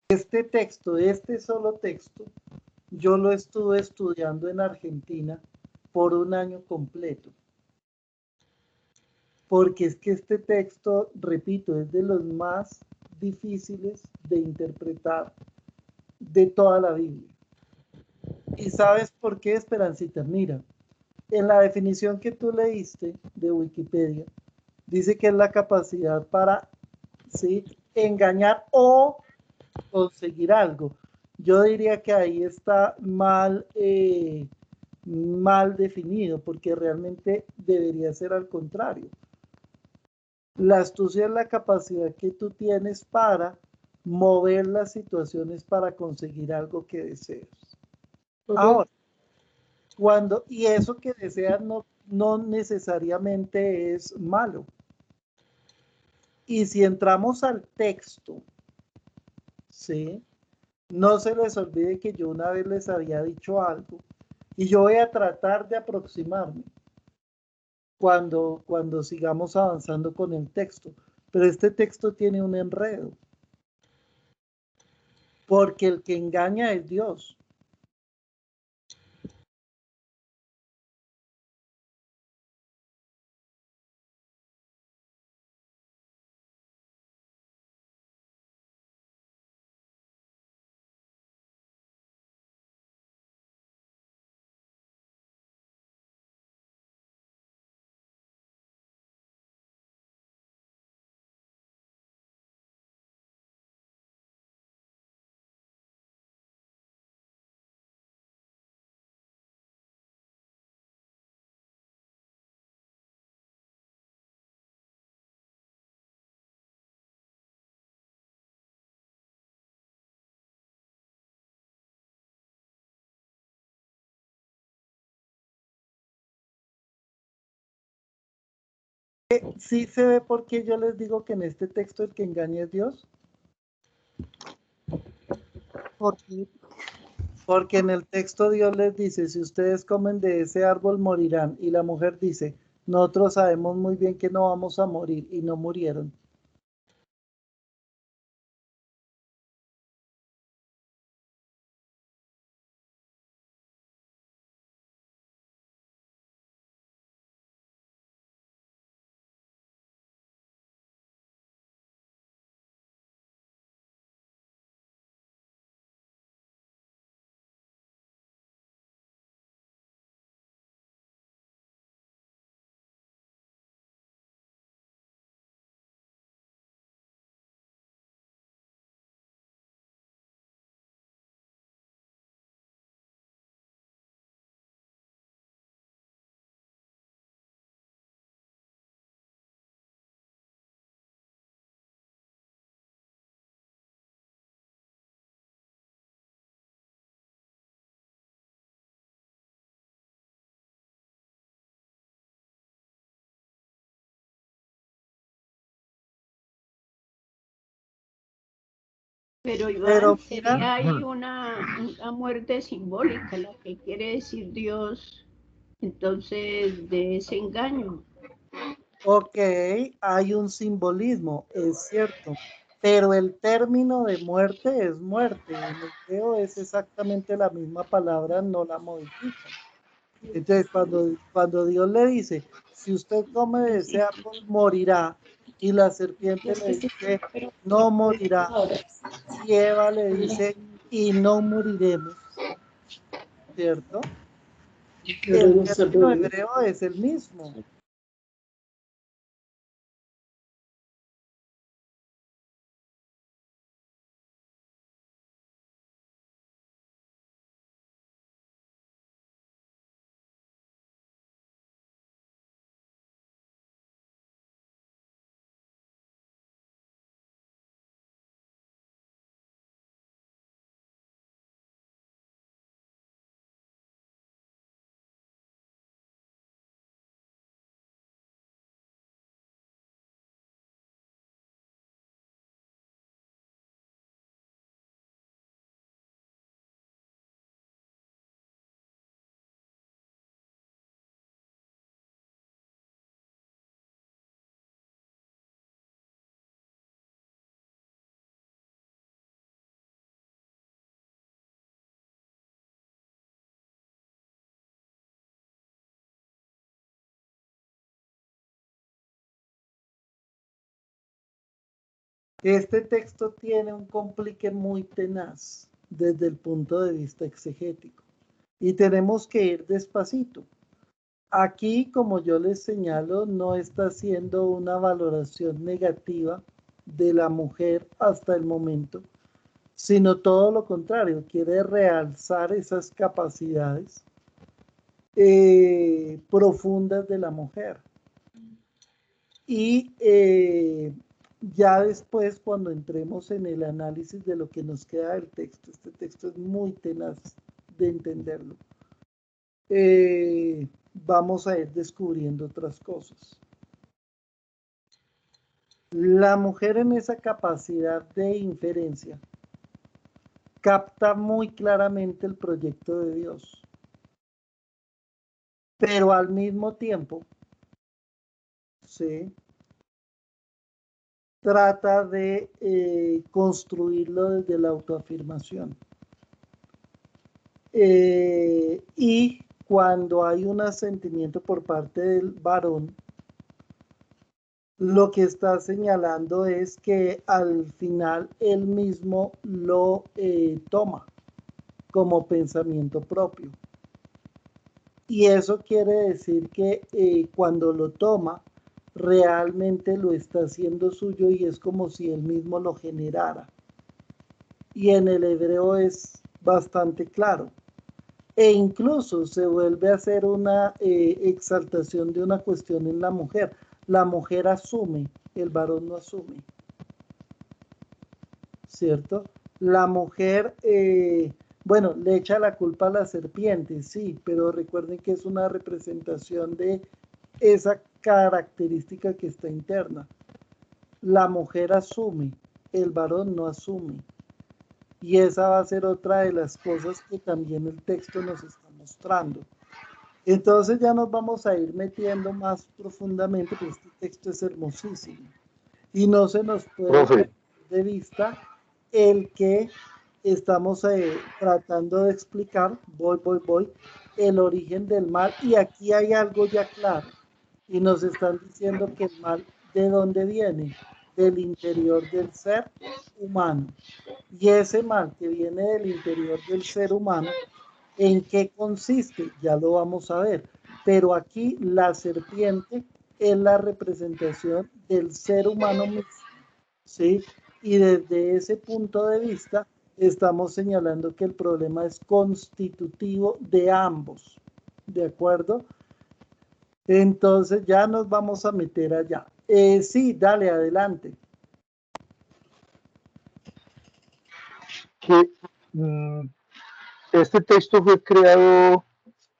Este texto, este solo texto, yo lo estuve estudiando en Argentina por un año completo. Porque es que este texto, repito, es de los más difíciles de interpretar de toda la Biblia. ¿Y sabes por qué, Esperancita? Mira, en la definición que tú leíste de Wikipedia, dice que es la capacidad para, ¿sí?, engañar o conseguir algo. Yo diría que ahí está mal definido, porque realmente debería ser al contrario. La astucia es la capacidad que tú tienes para mover las situaciones para conseguir algo que deseas. Ahora, y eso que deseas no necesariamente es malo. Y si entramos al texto, ¿sí?, no se les olvide que yo una vez les había dicho algo y yo voy a tratar de aproximarme cuando sigamos avanzando con el texto. Pero este texto tiene un enredo, porque el que engaña es Dios. Sí se ve por qué yo les digo que en este texto el que engaña es Dios. Porque, porque en el texto Dios les dice, si ustedes comen de ese árbol morirán. Y la mujer dice, nosotros sabemos muy bien que no vamos a morir, y no murieron. Pero Iván, Pero mira, sería ahí una muerte simbólica, la que quiere decir Dios, entonces, de ese engaño. ok, hay un simbolismo, es cierto, pero el término de muerte es muerte. En hebreo es exactamente la misma palabra, no la modifican. Entonces, cuando Dios le dice, si usted come de ese árbol, morirá, y la serpiente le dice, no morirá, y Eva le dice, y no moriremos, ¿cierto? El término hebreo es el mismo. Este texto tiene un complique muy tenaz desde el punto de vista exegético y tenemos que ir despacito. Aquí, como yo les señalo, no está haciendo una valoración negativa de la mujer hasta el momento, sino todo lo contrario, quiere realzar esas capacidades profundas de la mujer. Y ya después, cuando entremos en el análisis de lo que nos queda del texto, este texto es muy tenaz de entenderlo, vamos a ir descubriendo otras cosas. La mujer en esa capacidad de inferencia capta muy claramente el proyecto de Dios, pero al mismo tiempo, ¿sí?, trata de construirlo desde la autoafirmación. Y cuando hay un asentimiento por parte del varón, lo que está señalando es que al final él mismo lo toma como pensamiento propio. Y eso quiere decir que cuando lo toma, realmente lo está haciendo suyo y es como si él mismo lo generara. Y en el hebreo es bastante claro. E incluso se vuelve a hacer una exaltación de una cuestión en la mujer. La mujer asume, el varón no asume. ¿Cierto? La mujer, bueno, le echa la culpa a la serpiente, sí, pero recuerden que es una representación de esa característica que está interna. La mujer asume, el varón no asume. Y esa va a ser otra de las cosas que también el texto nos está mostrando. Entonces ya nos vamos a ir metiendo más profundamente, porque este texto es hermosísimo. Y no se nos puede perder de vista el que estamos tratando de explicar, voy, el origen del mal. Y aquí hay algo ya claro. Y nos están diciendo que el mal, ¿de dónde viene? Del interior del ser humano. Y ese mal que viene del interior del ser humano, ¿en qué consiste? Ya lo vamos a ver. Pero aquí la serpiente es la representación del ser humano mismo, ¿sí? Y desde ese punto de vista estamos señalando que el problema es constitutivo de ambos, ¿de acuerdo? Entonces ya nos vamos a meter allá. Sí, dale, adelante. Que este texto fue creado,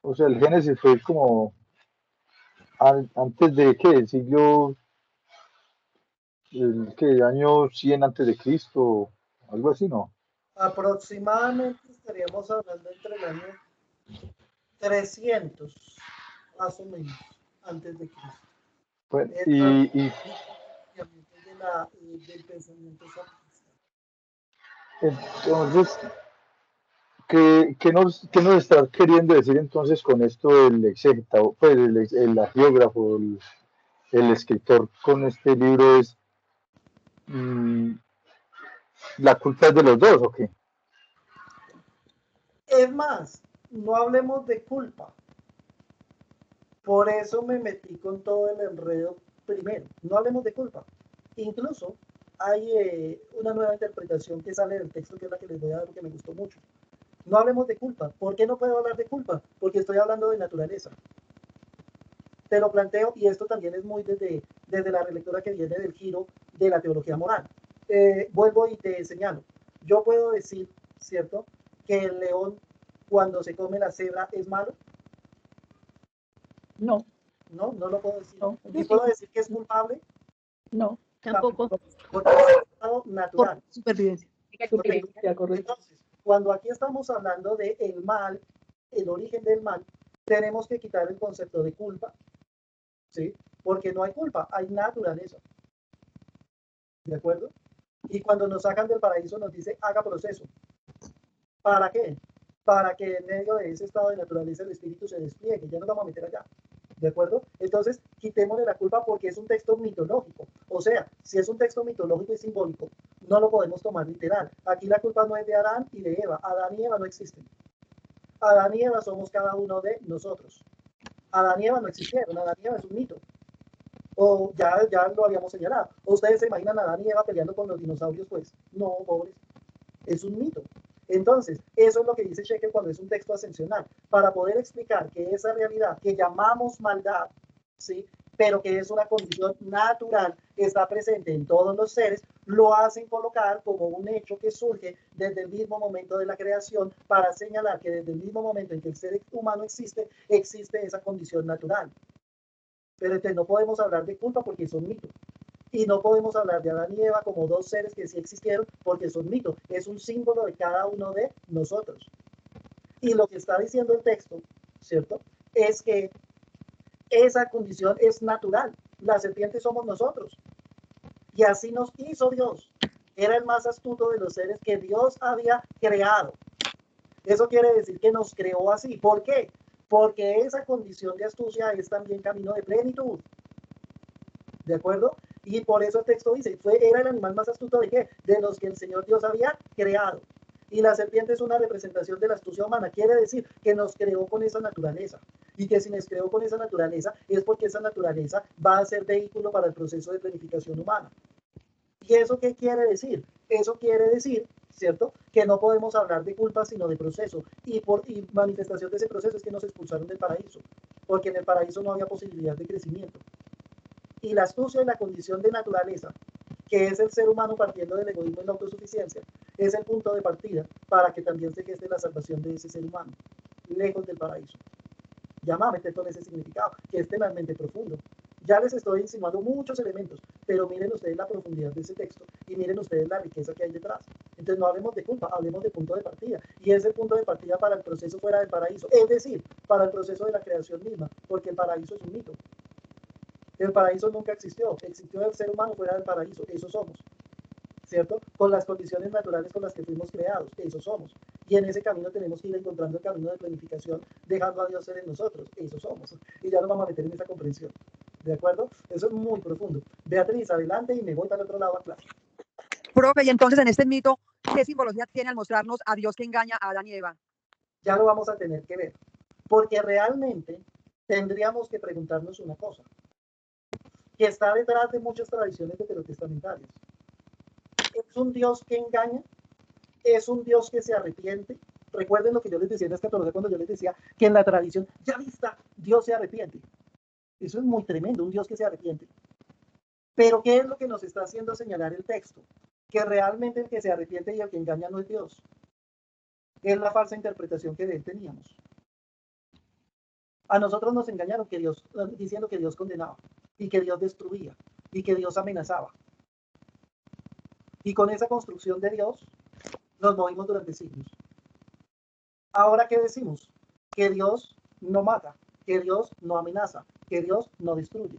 o sea, el Génesis fue como antes de que el siglo, el año 100 antes de Cristo, algo así, ¿no? Aproximadamente estaríamos hablando entre el año 300, más o menos, antes de Cristo. Bueno, Del pensamiento sapiensal. Entonces, ¿qué nos está queriendo decir entonces con esto el exégeta, pues el agiógrafo, el escritor con este libro es la culpa es de los dos, ¿o qué? Es más, no hablemos de culpa. Por eso me metí con todo el enredo primero. No hablemos de culpa. Incluso hay una nueva interpretación que sale del texto, que es la que les voy a dar, que me gustó mucho. No hablemos de culpa. ¿Por qué no puedo hablar de culpa? Porque estoy hablando de naturaleza. Te lo planteo, y esto también es muy desde la relectura que viene del giro de la teología moral. Vuelvo y te señalo. Yo puedo decir, ¿cierto?, que el león, cuando se come la cebra, es malo. No. No, no lo puedo decir. No, ¿Y puedo decir que es culpable? No. Tampoco. Porque es un estado natural. Por supervivencia. Entonces, cuando aquí estamos hablando de el mal, el origen del mal, tenemos que quitar el concepto de culpa, ¿sí? Porque no hay culpa, hay naturaleza. ¿De acuerdo? Y cuando nos sacan del paraíso nos dice, haga proceso. ¿Para qué? Para que en medio de ese estado de naturaleza el espíritu se despliegue. Ya nos vamos a meter allá. ¿De acuerdo? Entonces, quitémosle la culpa porque es un texto mitológico. O sea, si es un texto mitológico y simbólico, no lo podemos tomar literal. Aquí la culpa no es de Adán y de Eva. Adán y Eva no existen. Adán y Eva somos cada uno de nosotros. Adán y Eva no existieron. Adán y Eva es un mito. O ya lo habíamos señalado. ¿O ustedes se imaginan a Adán y Eva peleando con los dinosaurios? Pues no, pobres. Es un mito. Entonces, eso es lo que dice Shekel cuando es un texto ascensional, para poder explicar que esa realidad que llamamos maldad, ¿sí?, pero que es una condición natural, está presente en todos los seres, lo hacen colocar como un hecho que surge desde el mismo momento de la creación, para señalar que desde el mismo momento en que el ser humano existe, existe esa condición natural. Pero entonces no podemos hablar de culpa porque son mitos. Y no podemos hablar de Adán y Eva como dos seres que sí existieron porque son mitos. Es un símbolo de cada uno de nosotros. Y lo que está diciendo el texto, ¿cierto?, es que esa condición es natural. La serpiente somos nosotros. Y así nos hizo Dios. Era el más astuto de los seres que Dios había creado. Eso quiere decir que nos creó así. ¿Por qué? Porque esa condición de astucia es también camino de plenitud. ¿De acuerdo? Y por eso el texto dice, era el animal más astuto de qué? De los que el Señor Dios había creado. Y la serpiente es una representación de la astucia humana. Quiere decir que nos creó con esa naturaleza. Y que si nos creó con esa naturaleza es porque esa naturaleza va a ser vehículo para el proceso de planificación humana. ¿Y eso qué quiere decir? Eso quiere decir, ¿cierto?, que no podemos hablar de culpa sino de proceso. Y manifestación de ese proceso es que nos expulsaron del paraíso. Porque en el paraíso no había posibilidad de crecimiento. Y la astucia y la condición de naturaleza, que es el ser humano partiendo del egoísmo y la autosuficiencia, es el punto de partida para que también se geste la salvación de ese ser humano, lejos del paraíso. Ya me meter con ese significado, que es tenazmente profundo. Ya les estoy insinuando muchos elementos, pero miren ustedes la profundidad de ese texto y miren ustedes la riqueza que hay detrás. Entonces no hablemos de culpa, hablemos de punto de partida. Y es el punto de partida para el proceso fuera del paraíso, es decir, para el proceso de la creación misma, porque el paraíso es un mito. El paraíso nunca existió el ser humano fuera del paraíso, eso somos, ¿cierto? Con las condiciones naturales con las que fuimos creados, eso somos. Y en ese camino tenemos que ir encontrando el camino de planificación, dejando a Dios ser en nosotros, eso somos. Y ya nos vamos a meter en esa comprensión, ¿de acuerdo? Eso es muy profundo. Beatriz, adelante y me voy para el otro lado a clase. Profe, y entonces en este mito, ¿qué simbología tiene al mostrarnos a Dios que engaña a Adán y Eva? Ya lo vamos a tener que ver, porque realmente tendríamos que preguntarnos una cosa, que está detrás de muchas tradiciones veterotestamentarias. ¿Es un Dios que engaña? ¿Es un Dios que se arrepiente? Recuerden lo que yo les decía en la escatología cuando yo les decía que en la tradición, ya vista, Dios se arrepiente. Eso es muy tremendo, un Dios que se arrepiente. Pero ¿qué es lo que nos está haciendo señalar el texto? Que realmente el que se arrepiente y el que engaña no es Dios. Es la falsa interpretación que de él teníamos. A nosotros nos engañaron diciendo que Dios condenaba y que Dios destruía y que Dios amenazaba. Y con esa construcción de Dios nos movimos durante siglos. Ahora, ¿qué decimos? Que Dios no mata, que Dios no amenaza, que Dios no destruye.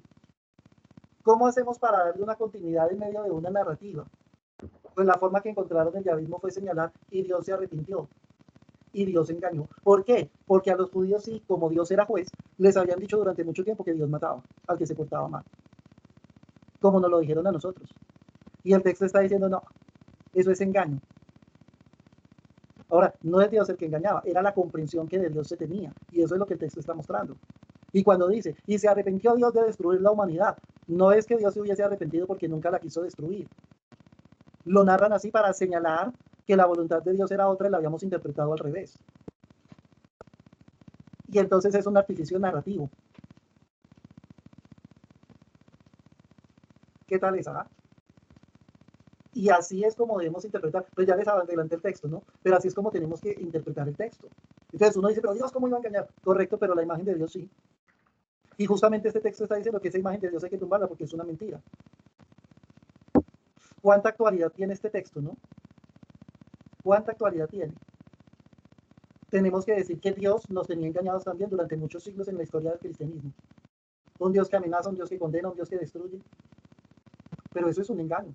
¿Cómo hacemos para darle una continuidad en medio de una narrativa? Pues la forma que encontraron el yavismo fue señalar y Dios se arrepintió. Y Dios engañó. ¿Por qué? Porque a los judíos, sí, como Dios era juez, les habían dicho durante mucho tiempo que Dios mataba al que se portaba mal. Como nos lo dijeron a nosotros. Y el texto está diciendo, no, eso es engaño. Ahora, no es Dios el que engañaba, era la comprensión que de Dios se tenía. Y eso es lo que el texto está mostrando. Y cuando dice, y se arrepintió Dios de destruir la humanidad, no es que Dios se hubiese arrepentido porque nunca la quiso destruir. Lo narran así para señalar que la voluntad de Dios era otra y la habíamos interpretado al revés. Y entonces es un artificio narrativo. ¿Qué tal esa? Y así es como debemos interpretar. Pues ya les adelanté el texto, ¿no? Pero así es como tenemos que interpretar el texto. Entonces uno dice, pero Dios, ¿cómo iba a engañar? Correcto, pero la imagen de Dios sí. Y justamente este texto está diciendo que esa imagen de Dios hay que tumbarla porque es una mentira. ¿Cuánta actualidad tiene este texto, no? ¿Cuánta actualidad tiene? Tenemos que decir que Dios nos tenía engañados también durante muchos siglos en la historia del cristianismo. Un Dios que amenaza, un Dios que condena, un Dios que destruye. Pero eso es un engaño.